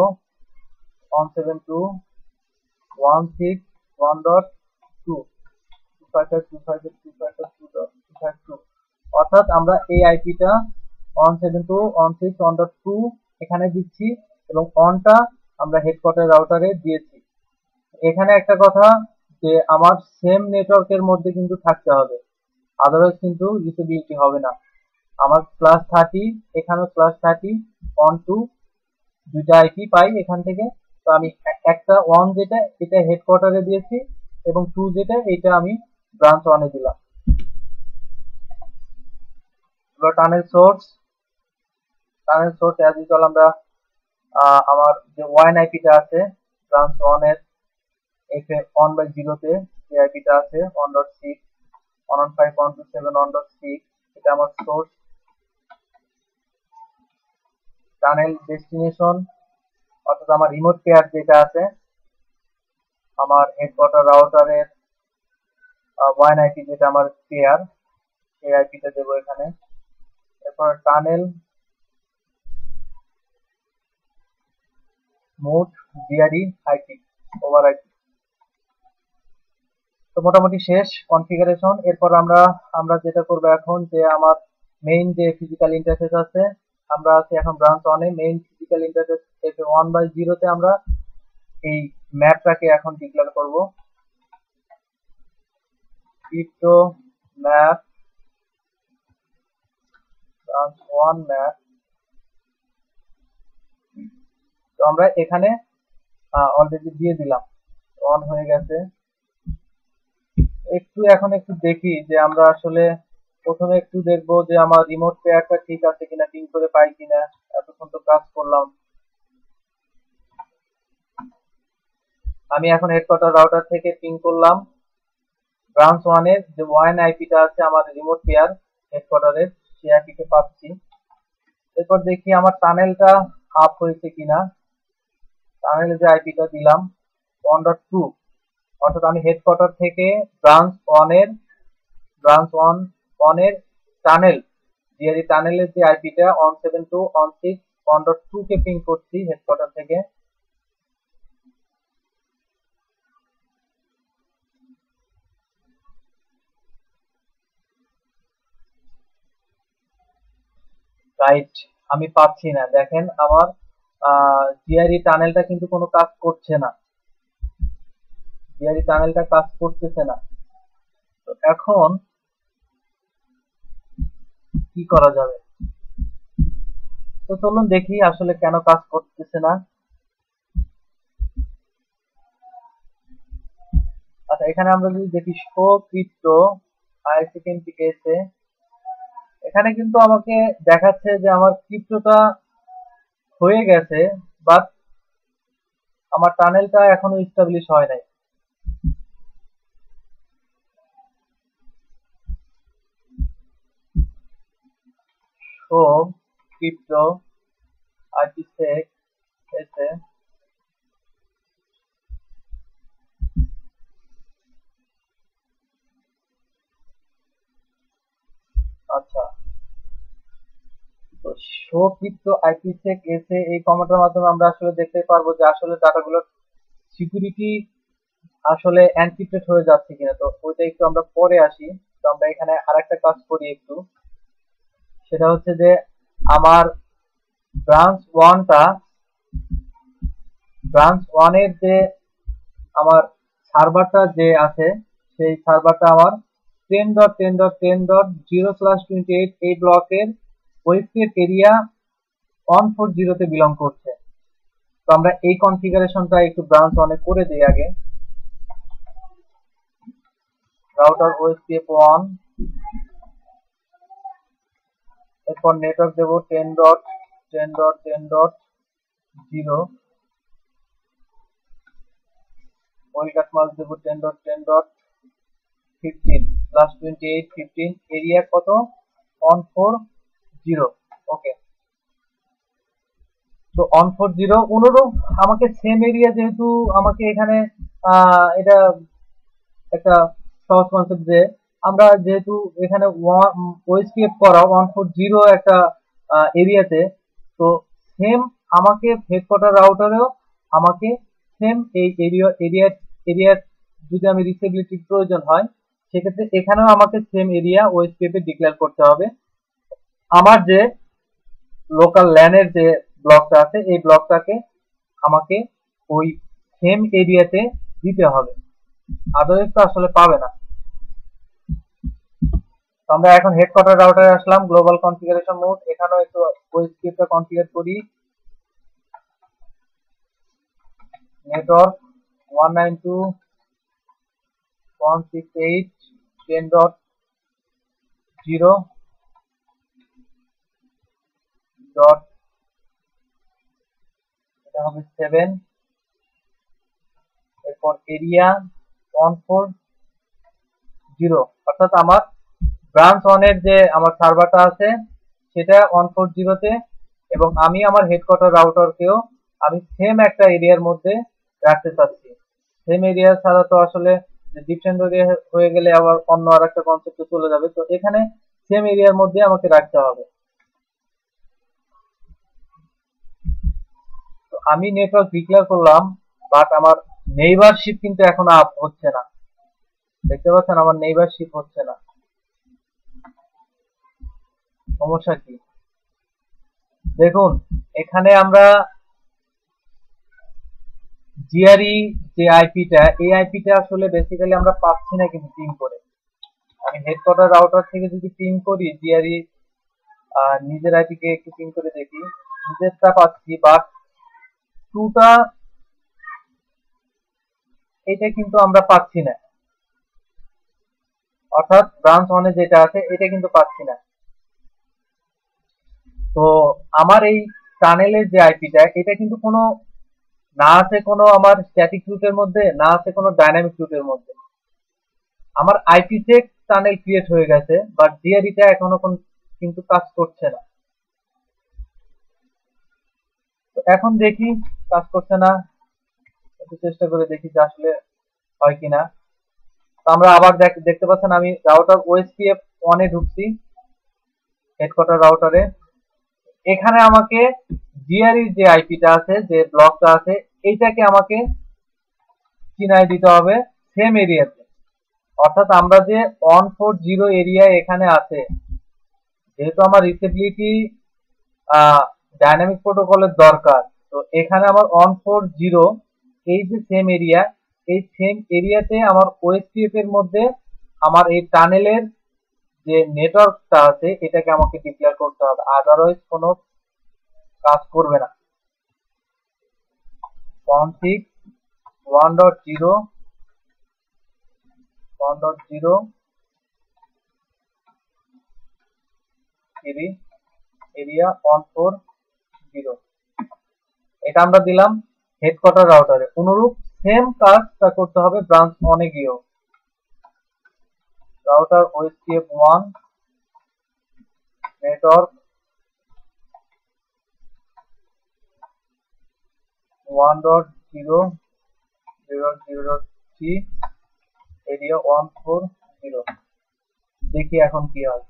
172.168.255.255.252, অর্থাৎ আমরা এই আইপিটা 172.168.1.2 এখানে দিচ্ছি এবং অনটা আমরা হেডকোয়ার্টার রাউটারে দিয়েছি। এখানে একটা কথা যে আমার সেম নেটওয়ার্কের মধ্যে কিন্তু থাকতে হবে, আদারওয়াইজ কিন্তু রিচেবিলিটি হবে না। আমার +30 এখানেও +30 অন টু দুইটা আইপি পাই এখান থেকে, তো আমি একটা 1 যেটা এটা হেডকোয়ার্টারে দিয়েছি এবং 2 যেটা এটা আমি ব্রাঞ্চ 1 এ দিলাম। এবার টানেল সোর্স অ্যাজ ইউজুয়াল আমরা আমার যে ওয়ান আইপিটা আছে ব্রাঞ্চ 1 এর এফএ 1/0 তে যে আইপিটা আছে 1.6 115.127.1.6, এটা আমার সোর্স। টানেল ডেস্টিনেশন অর্থাৎ আমার রিমোট পেয়ার যেটা আছে আমার হেডকোয়ার্টার রাউটারের ওয়ান আইপি যেটা আমার পেয়ার, সেই আইপিটা দেবো এখানে। এরপর tunnel mode GRE IP, over IP. তো মোটামুটি শেষ কনফিগারেশন। এরপর আমরা যেটা করব এখন, যে আমার মেইন যে ফিজিক্যাল ইন্টারফেস আছে, আমরা আছি এখন ব্রাঞ্চ 1 এ। মেইন ফিজিক্যাল ইন্টারফেস FA1/0 তে আমরা এই ম্যাপটাকে এখন ডিক্লেয়ার করব। Crypto map branch 1 map. তো আমরা এখানে অলরেডি দিয়ে দিলাম, অন হয়ে গেছে। এখন একটু দেখি যে আমরা আসলে প্রথমে একটু দেখবো যে আমার রিমোট পেয়ারটা ঠিক আছে কিনা, পিং করে পাই কিনা। এতক্ষণ তো কাজ করলাম। আমি এখন হেডকোয়ার্টার রাউটার থেকে পিং করলাম ব্রাঞ্চ 1 এর যে 1 আইপিটা আছে আমার রিমোট পেয়ার হেডকোয়ার্টারের, সেই আইপিকে পাচ্ছি। এরপর দেখি আমার টানেলটা আপ হয়েছে কিনা। টানেলে যে আইপিটা দিলাম 1.2, অর্থাৎ আমি হেডকোয়ার্টার থেকে ব্রাঞ্চ 1 এর টানেল, জিআরই টানেলের যে আইপিটা 172.168.1.2 কে পিং করছি হেডকোয়ার্টার থেকে। রাইট, আমি পাচ্ছি না। দেখেন আমার জিআরই টানেলটা কিন্তু কোনো কাজ করছে না, জিআরই টানেলটা কাজ করতেছে না। তো এখন কি করা যাবে? তো চলুন দেখি আসলে কেন কাজ করতেছে না। আচ্ছা, এখানে আমরা যদি দেখি শো ক্রিপ্টো ICMPS-এ, এখানে কিন্তু আমাকে দেখাচ্ছে যে আমার ক্রিপ্টোটা হয়ে গেছে, বাট আমার টানেলটা এখনো এস্টাবলিশ হয় নাই। শো ক্রিপ্টো IPsec এসে আচ্ছা, তো শো ক্রিপ্টো IPsec এসে এই কমান্ডের মাধ্যমে আমরা আসলে দেখতে পারবো যে আসলে ডাটাগুলোর সিকিউরিটি আসলে এনক্রিপ্টেড হয়ে যাচ্ছে কিনা। তো ওইটা একটু আমরা পরে আসি। তো আমরা এখানে আরেকটা কাজ করি একটু, সেটা হচ্ছে যে আমার ব্রাঞ্চ 1 এর যে আমার সার্ভারটা যে আছে, সেই সার্ভারটা আমার 10.10.10.0/28 এই ব্লকের ওয়েবসাইট এরিয়া 140 তে বিলং করছে। তো আমরা এই কনফিগারেশনটা একটু ব্রাঞ্চ 1 এ করে দিই আগে। রাউটার OSPF 1, এরপর নেটওয়ার্ক দেবো 10.10.10.0, ওয়েলকাট মাস দেবো 10.10.15+28 এরিয়া কত 140। ওকে, তো 140 অনুরূপ আমাকে সেম এরিয়া, যেহেতু আমাকে এখানে এটা একটা সহজ কনসেপ্ট, যে আমরা যেহেতু এখানে ওএসপিএফ করা 140 একটা এরিয়াতে, তো সেম আমাকে হেডকোয়ার্টার রাউটারেও আমাকে সেম এই এরিয়া যদি আমি রিচেবিলিটির প্রয়োজন হয়, সেক্ষেত্রে এখানেও আমাকে সেম এরিয়া ওএসপিএফ এ ডিক্লেয়ার করতে হবে। আমার যে লোকাল ল্যানের যে ব্লকটা আছে, এই ব্লকটাকে আমাকে ওই সেম এরিয়াতে দিতে হবে, আদারওয়াইজ তো আসলে পাবে না। তো আমরা এখন হেডকোয়ার্টার রাউটারে আসলাম, গ্লোবাল কনফিগারেশন মোড। এখানেও একটু ওএসপিএফটা কনফিগার করি। নেটওয়ার্ক 192.168.10.0 ডট, এটা হবে 7। এরপর এরিয়া 140, অর্থাৎ আমার ব্রাঞ্চ 1 এর যে আমার সার্ভারটা আছে সেটা 140 তে, এবং আমি আমার হেডকোয়ার্টার রাউটারকেও আমি সেম একটা এরিয়ার মধ্যে রাখতে চাচ্ছি। সেম এরিয়া ছাড়া তো আসলে ডিফারেন্ট এরিয়া হয়ে গেলে আবার অন্য আরেকটা কনসেপ্টে চলে যাবে। তো এখানে সেম এরিয়ার মধ্যে আমাকে রাখতে হবে। তো আমি নেটওয়ার্ক ডিক্লেয়ার করলাম, বাট আমার নেইবারশিপ কিন্তু এখন আপ হচ্ছে না, দেখতে পাচ্ছেন আমার নেইবারশিপ হচ্ছে না, সমস্যা কি? দেখুন এখানে আমরা জিআরই যে আইপিটা, এই আইপিটা আসলে বেসিক্যালি আমরা পাচ্ছি না কিন্তু পিন করে। আমি হেডকোয়ার্টার রাউটার থেকে যদি পিন করি জিআরই নিজের আইপি কে একটু পিন করে দেখি, নিজেরটা পাচ্ছি বাট টুটা এটা কিন্তু আমরা পাচ্ছি না, অর্থাৎ ব্রাঞ্চ ওয়ানে যেটা আছে এটা কিন্তু পাচ্ছি না। তো আমার এই টানেলের যে আইপিটা এটা কিন্তু কোনো না আছে কোনো আমার স্ট্যাটিক রুটের মধ্যে, না আছে কোনো ডাইনামিক রুটের মধ্যে। আমার আইপি সেক টানেল ক্রিয়েট হয়ে গেছে বাট জিআরইটা এখনো কিন্তু কাজ করছে না। তো এখন দেখি কাজ করছে না, একটু চেষ্টা করে দেখি যে আসলে হয় কিনা। তো আমরা আবার দেখতে পাচ্ছেন আমি রাউটার ওএসপিএফ 1 এ ঢুকছি, হেডকোয়ার্টার রাউটারে। এখানে আমাকে জিআরই যে আইপিটা আছে, যে ব্লকটা আছে, এইটাকে আমাকে চিনাই দিতে হবে সেম এরিয়াতে। অর্থাৎ আমরা যে 140 এরিয়া এখানে আছে, যেহেতু আমার রিচেবিলিটি ডাইনামিক প্রোটোকলের দরকার, তো এখানে আমার 140 এই যে সেম এরিয়া, এই সেম এরিয়াতে আমার ওএসপিএফ এর মধ্যে আমার এই টানেলের যে নেটওয়ার্কটা আছে এটাকে আমাকে ডিক্লেয়ার করতে হবে, আদারওয়াইজ কোনো কাজ করবে না। 16 1.0 1.0 এরিয়া 140, এটা আমরা দিলাম হেডকোয়ার্টার রাউটারে। অনুরূপ সেম কাজটা করতে হবে ব্রাঞ্চ 1 এ গিয়েও। রাউটার ওএসপিএফ 1 নেটওয়ার্ক 1.0.0.0.3 এরিয়া 140, দেখি এখন কি হয়।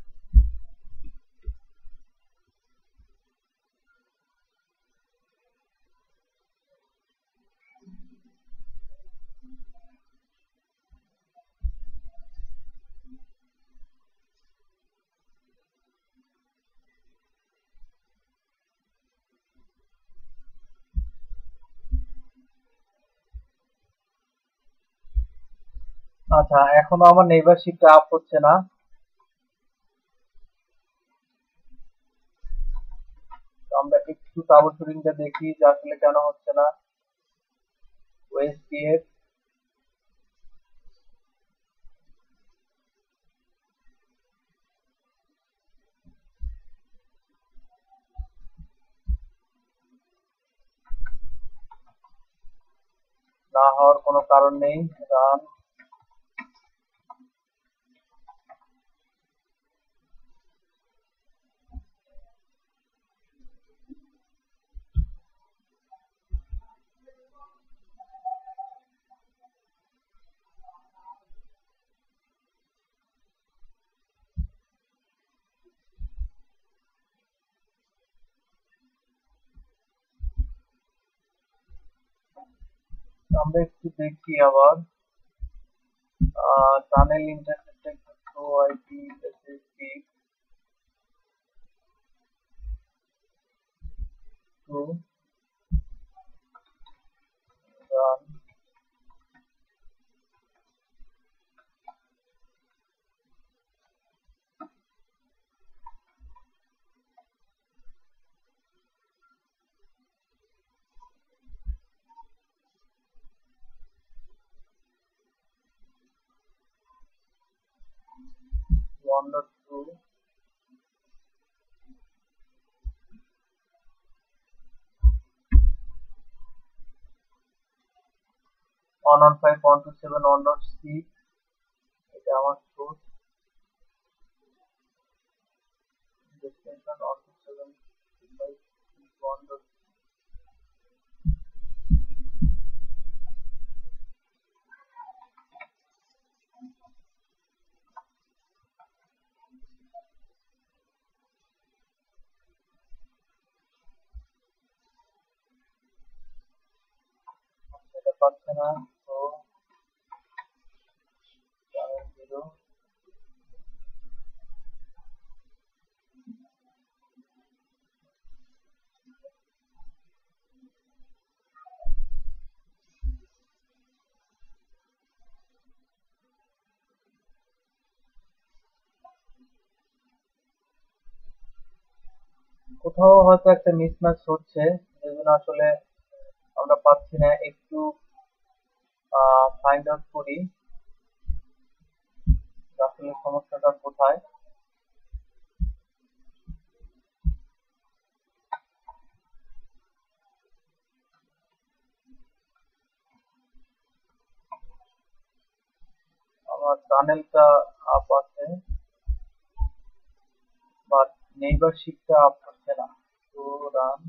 আচ্ছা, এখনো আমার নেইবারশিপটা আপ হচ্ছে না। আমরা একটু ট্রাবল শুটিংটা দেখি যে আসলে কেন হচ্ছে না। ওএসপিএফ না হওয়ার কোনো কারণ নেই, রান। আমরা একটু দেখি আবার tunnel intersect to IP SSP to run. One dot two 115.127 1.6, এটা আমার সোর্স ডেস্টিনেশন 127.1. পাচ্ছে না, তো জিরো। কোথাও হয়তো একটা মিসম্যাচ হচ্ছে, যেজন্য আসলে আমরা পাচ্ছি না। একটু ফাইন্ড আউট করি যে আসলে সমস্যাটা কোথায়। আমার টানেলটা আপ আছে, বাট নেইবারশিপটা আপ হচ্ছে না। তো রান।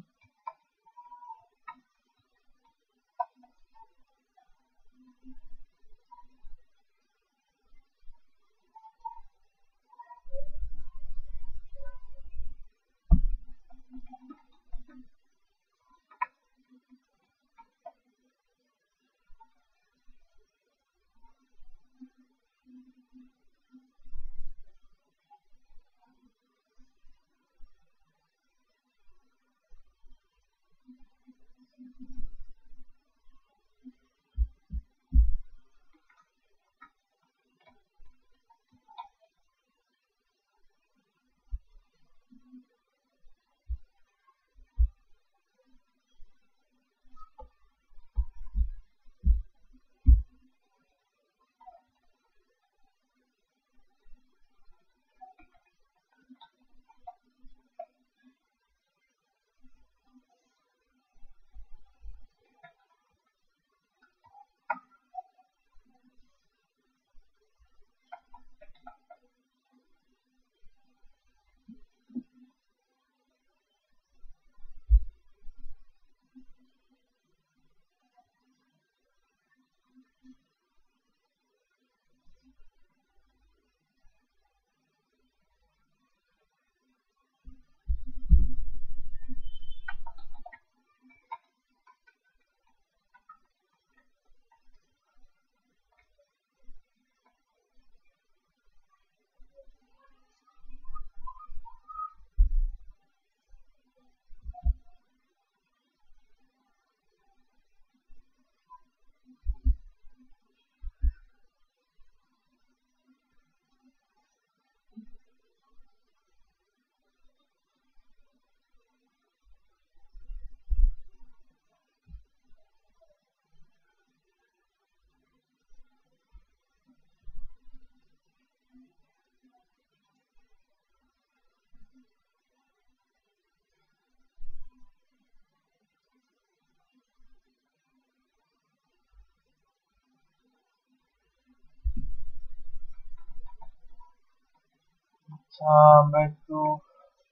আচ্ছা, আমরা একটু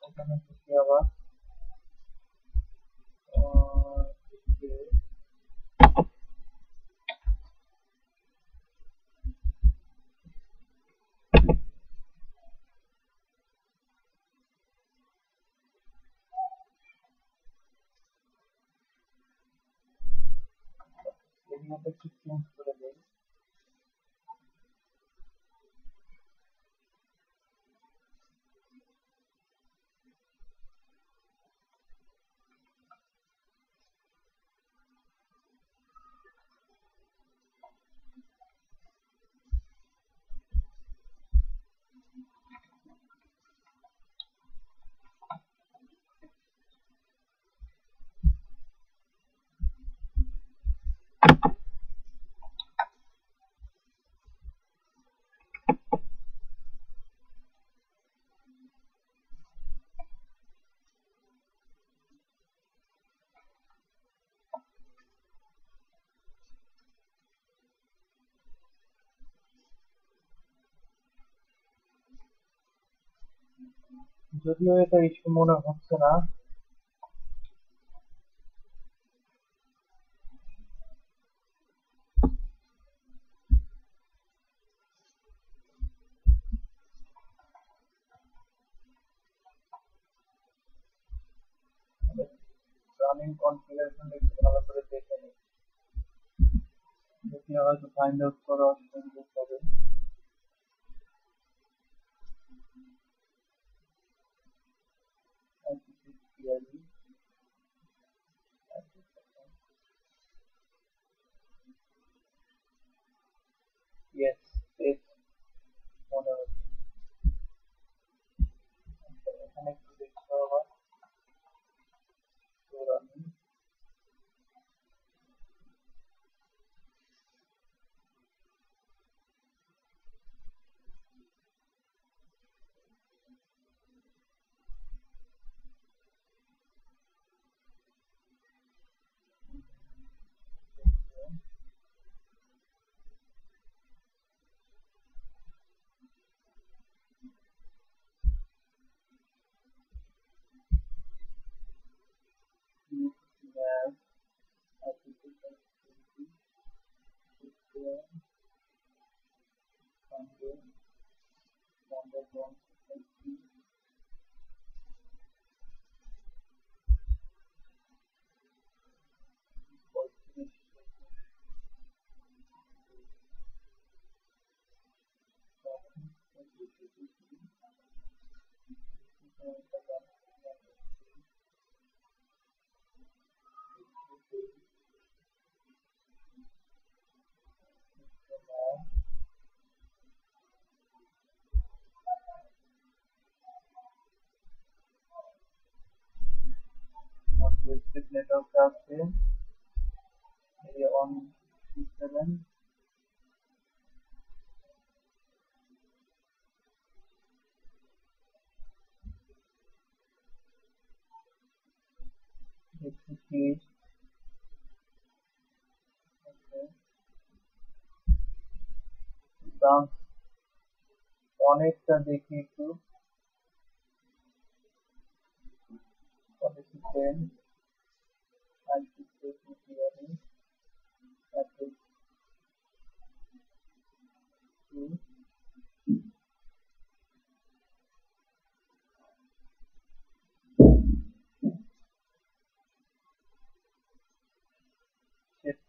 এখানে ঢুকি আবার। ঢুকে এরিয়াটা একটু চেঞ্জ করে দেই। যদিও এটা ইস্যু মনে হচ্ছে না। রানিং কনফিগারেশন একটু ভালো করে দেখে নিই। দেখলে হয়তো ফাইন্ড আউট করা সম্ভব হবে। ইয়েস, পেজ মনে হচ্ছে। এখানে একটু দেখতে হবে। আমি নেটওয়ার্ক আছে এরিয়া 167 66 ব্রাঞ্চ অনেকটা দেখি একটু পলিসিটেন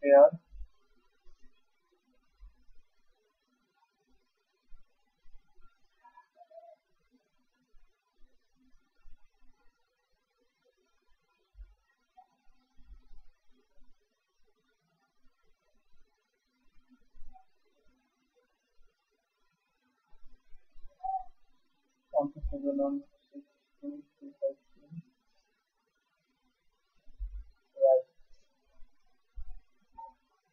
পেয়ার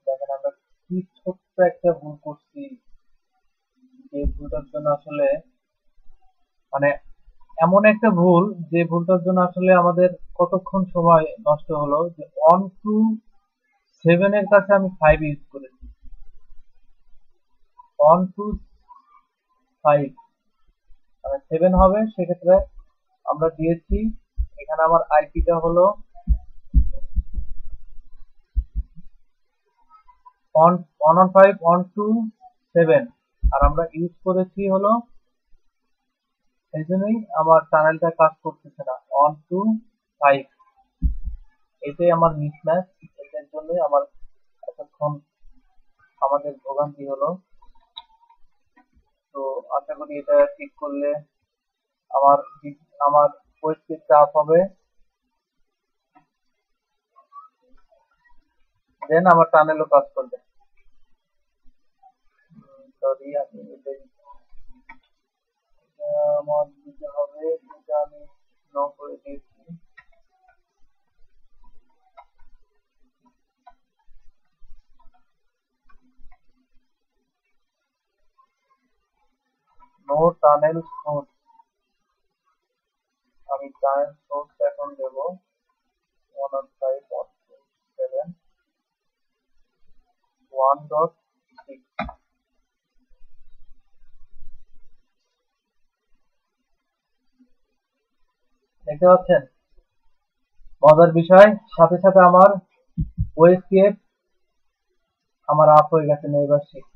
দেখেন আমরা কি ছোট্ট একটা ভুল করছি, যে ভুলটার জন্য আসলে মানে এমন একটা ভুল, যে ভুলটার জন্য আসলে আমাদের কতক্ষণ সময় নষ্ট হলো। যে 1 to 7 এর কাছে আমি 5 ইউজ করেছি। 1 to 5 মানে 7 হবে, সেক্ষেত্রে আমরা দিয়েছি। এখানে আমার আইপিটা হলো 115 1 to 7 আর আমরা ইউজ করেছি হলো, এই জন্যই আমার চ্যানেলটা কাজ করতেছে না। 1 to 5 এটাই আমার মিসম্যাচ, এটার জন্যই আমার এতক্ষণ আমাদের ভোগান্তি হলো। তো আশা করি এটা ঠিক করলে আমার আমার পরিস্থিতি আপ হবে, দেন আমার টানেলও কাজ করবে। সরি, আমি এটাই আমার দিতে হবে, এটা আমি ন করে দিয়েছি। নো টানেল সোর্স, আমি টানেল সোর্স এখন দেব 115.7 1.6। দেখতে পাচ্ছেন মজার বিষয়, সাথে সাথে আমার ওএসপিএফ আমার আপ হয়ে গেছে নেইবারশিপ।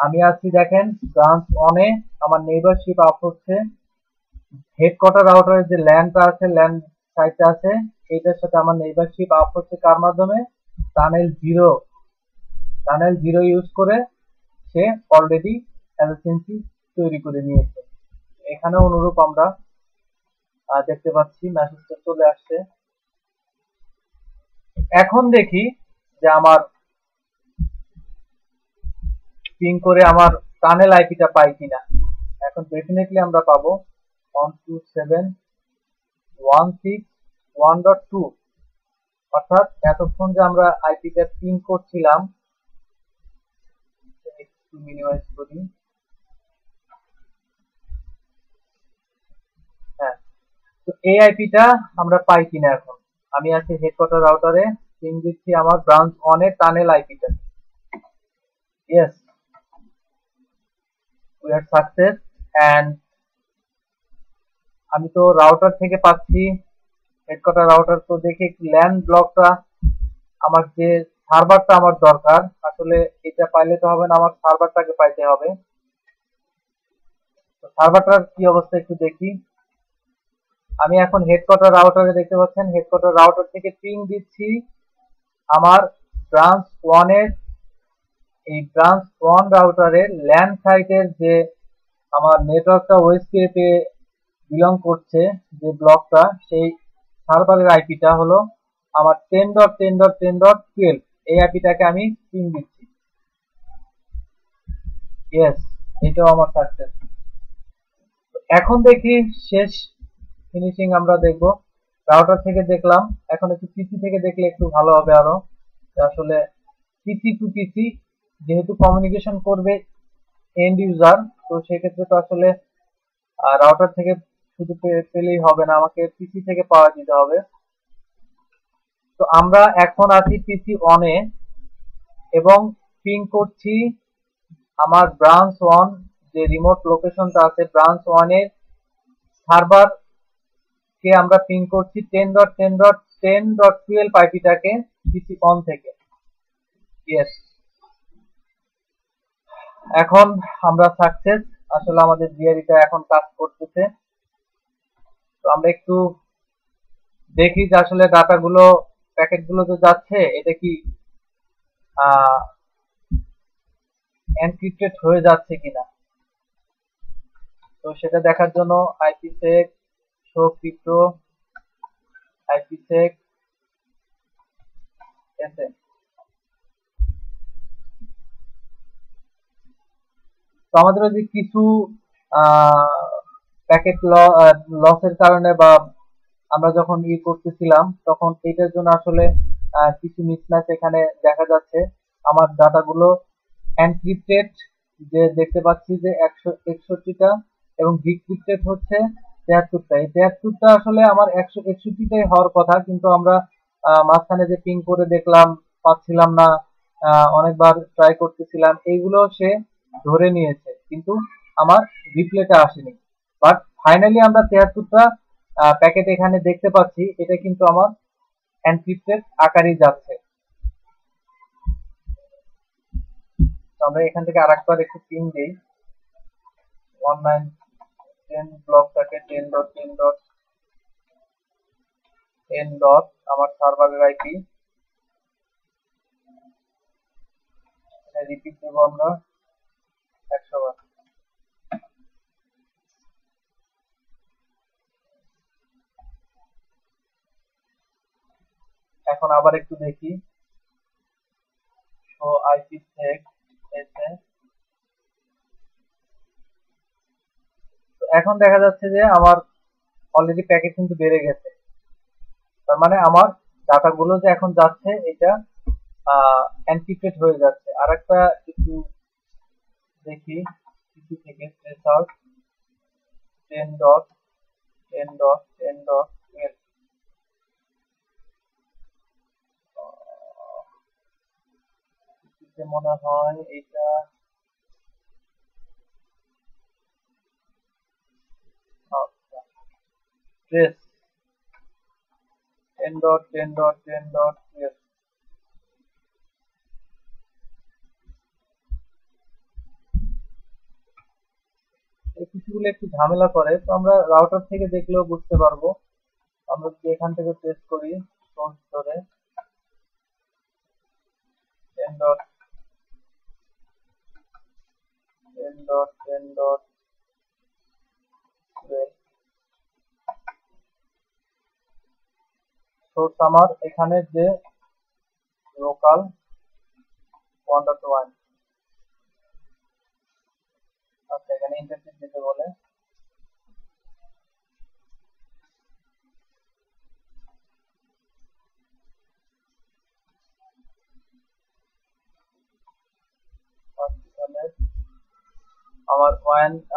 আমি আছি দেখেন ব্রাঞ্চ 1 এ, আমার নেইবারশিপ আপ হচ্ছে। হেডকোয়ার্টার রাউটারের যে ল্যান্ডটা আছে, ল্যান্ড সাইটটা আছে, এটার সাথে আমার নেইবারশিপ আপ হচ্ছে কার মাধ্যমে? টানেল 0 টানেল 0 ইউজ করে সে অলরেডি অ্যাডসেন্সি তৈরি করে নিয়েছে। এখানে অনুরূপ আমরা দেখতে পাচ্ছি মেসেজটা চলে আসছে। এখন দেখি যে আমার পিং করে আমার টানেল আইপিটা পাই কিনা। এখন ডেফিনেটলি আমরা পাবো 127.161.2, অর্থাৎ এতক্ষণ যে আমরা আইপিটা পিং করছিলাম, একটু মিনিমাইজ করি। হ্যাঁ, তো এই আইপিটা আমরা পাই কিনা। এখন আমি আছি হেডকোয়ার্টার রাউটারে, পিং দিচ্ছি আমার ব্রাঞ্চ 1 এর টানেল আইপিটা। Yes, we are success. And আমি তো রাউটার থেকে পাচ্ছি, হেডকোয়ার্টার রাউটার। তো দেখি একটু ল্যান ব্লকটা, আমার যে সার্ভারটা আমার দরকার, আসলে এটা পাইলে তো হবে না, আমার সার্ভারটাকে পাইতে হবে। তো সার্ভারটার কি অবস্থা একটু দেখি। আমি এখন হেডকোয়ার্টার রাউটারে, দেখতে পাচ্ছেন হেডকোয়ার্টার রাউটার থেকে পিং দিচ্ছি আমার ব্রাঞ্চ 1 এর, এই ব্রাঞ্চ 1 রাউটারের ল্যান সাইটের যে আমার নেটওয়ার্কটা ওএসপিএ বিলং করছে, যে ব্লকটা, সেই সার্ভারের আইপিটা হলো আমার 10.10.10.12। এই আইপিটাকে আমি পিং দিচ্ছি। ইয়েস, এটাও আমার সাকসেস। এখন দেখি শেষ ফিনিশিং আমরা দেখব। রাউটার থেকে দেখলাম, এখন একটু পিসি থেকে দেখলে একটু ভালো হবে আরো। আসলে পিসি টু পিসি যেহেতু কমিউনিকেশন করবে এন্ড ইউজার, তো সেক্ষেত্রে তো আসলে রাউটার থেকে শুধু পেলেই হবে না, আমাকে পিসি থেকে পাওয়া দিতে হবে। তো আমরা এখন আছি পিসি অনে এবং পিং করছি আমার ব্রাঞ্চ 1, যে রিমোট লোকেশনটা আছে ব্রাঞ্চ 1 এর সার্ভার কে আমরা পিং করছি 10.10.10.12 আইপিটাকে পিসি অন থেকে। ইয়েস, এখন আমরা সাকসেস। আসলে আমাদের জিআরইটা এখন কাজ করতেছে। তো আমরা একটু দেখি যে আসলে ডাটাগুলো, প্যাকেটগুলো তো যাচ্ছে, এটা কি এনক্রিপ্টেড হয়ে যাচ্ছে কিনা। তো সেটা দেখার জন্য আইপিসেক শো ক্রিপ্টো, আইপিসেক এসএন। তো আমাদের যে কিছু প্যাকেট লসের কারণে, বা আমরা যখন করতেছিলাম তখন এটার জন্য আসলে কিছু মিসম্যাচ এখানে দেখা যাচ্ছে। আমার ডাটাগুলো এনক্রিপ্টেড যে দেখতে পাচ্ছি যে 161টা এবং ডিক্রিপ্টেড হচ্ছে 73টা। এই 73টা আসলে আমার 161টাই হওয়ার কথা, কিন্তু আমরা মাঝখানে যে পিং করে দেখলাম পাচ্ছিলাম না, অনেকবার ট্রাই করতেছিলাম, এইগুলো সে ধরে নিয়েছে, কিন্তু আমার রিপ্লেটা আসেনি। বাট ফাইনালি আমরা 73টা প্যাকেট এখানে দেখতে পাচ্ছি, এটা কিন্তু আমার এনক্রিপ্টেড আকারেই যাচ্ছে। আমরা এখান থেকে আরেকবার একটু পিং দেই 1910 ব্লকটাকে 10.10.10. আমার সার্ভারের আইপি রিপিট দেবো আমরা 100 বার। এখন আবার একটু দেখি, শো আইপি সেক এসে। এখন দেখা যাচ্ছে যে আমার অলরেডি প্যাকেট কিন্তু বেড়ে গেছে, তার মানে আমার ডাটাগুলো যে এখন যাচ্ছে এটা এনক্রিপ্টেড হয়ে যাচ্ছে। আর একটা একটু দেখি কিছু থেকে ট্রেস আউট 10.10.10.12 মনে হয় এটা ট্রেস 10.10.10.12। এই কিছুগুলো একটু ঝামেলা করে, তো আমরা রাউটার থেকে দেখলেও বুঝতে পারবো। আমরা যদি এখান থেকে টেস্ট করি সোর্স ধরে 10.10.12 সোর্স আমার এখানে যে লোকাল 1.1। আচ্ছা, এখানে ইন্টারফেস দিতে বলে।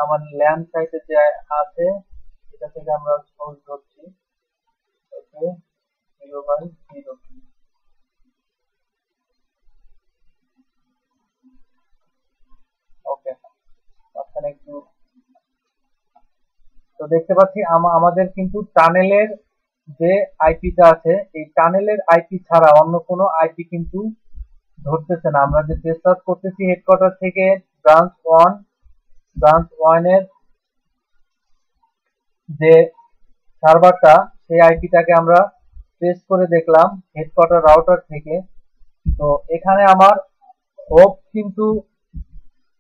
আমার ল্যান্ড সাইটে যে আছে এটা থেকে আমরা সোর্স ধরছি, ওকে 0/0। ওকে, মাঝখানে একটু তো দেখতে পাচ্ছি আমাদের কিন্তু টানেলের যে আইপিটা আছে এই টানেলের আইপি ছাড়া অন্য কোনো আইপি কিন্তু ধরতেছে না। আমরা যে টেস্ট আউট করতেছি হেডকোয়ার্টার থেকে ব্রাঞ্চ ওয়ান এর যে সার্ভারটা সেই আইপিটাকে আমরা টেস্ট করে দেখলাম হেডকোয়ার্টার রাউটার থেকে। তো এখানে আমার হোপ কিন্তু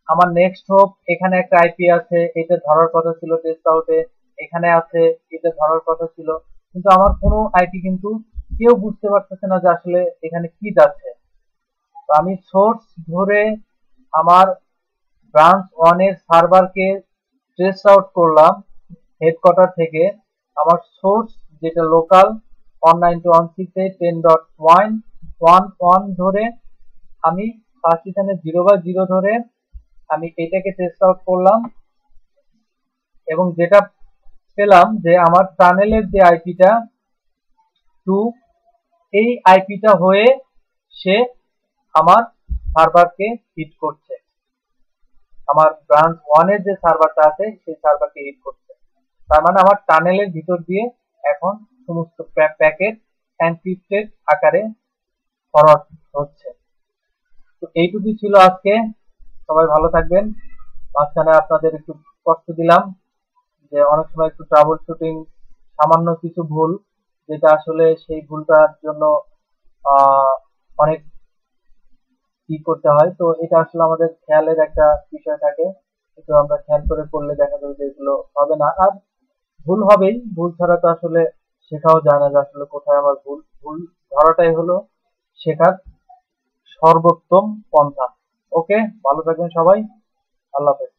আমার নেক্সট হোপ এখানে একটা আইপি আছে, এটা ধরার কথা ছিল টেস্ট আউটে, এখানে আছে এটা ধরার কথা ছিল, কিন্তু আমার কোনো আইপি কিন্তু কেউ বুঝতে পারতেছে না যে আসলে এখানে কি যাচ্ছে। তো আমি সোর্স ধরে আমার ব্রাঞ্চ ওয়ান এর সার্ভারকে ট্রেস আউট করলাম হেডকোয়ার্টার থেকে। আমার সোর্স যেটা লোকাল 192.168.10.111 ধরে আমি ফার্স্ট এখানে 0/0 ধরে আমি এটাকে টেস্ট আউট করলাম এবং যেটা পেলাম যে আমার টানেলের যে আইপিটা 2 এই আইপিটা হয়ে সে আমার সার্ভারকে হিট করছে, আমার ব্রাঞ্চ ওয়ান এর যে সার্ভারটা আছে সেই সার্ভারকে হিট করছে। তার মানে আমার টানেলের ভিতর দিয়ে এখন সমস্ত প্যাকেট এনক্রিপ্টেড আকারে ফরওয়ার্ড হচ্ছে। তো এইটুকুই ছিল আজকে, সবাই ভালো থাকবেন। মাঝখানে আপনাদের একটু কষ্ট দিলাম যে অনেক সময় একটু ট্রাবল শুটিং সামান্য কিছু ভুল, যেটা আসলে সেই ভুলটার জন্য অনেক কি করতে হয়, তো এটা আসলে আমাদের খেয়ালের একটা বিষয় থাকে, কিন্তু আমরা খেয়াল করে করলে দেখা যাবে যে এগুলো হবে না। আর ভুল হবেই, ভুল ছাড়া তো আসলে শেখাও যায় না যে আসলে কোথায় আমার ভুল। ভুল ধরাটাই হলো শেখার সর্বোত্তম পন্থা। ওকে, ভালো থাকবেন সবাই, আল্লাহ হাফেজ।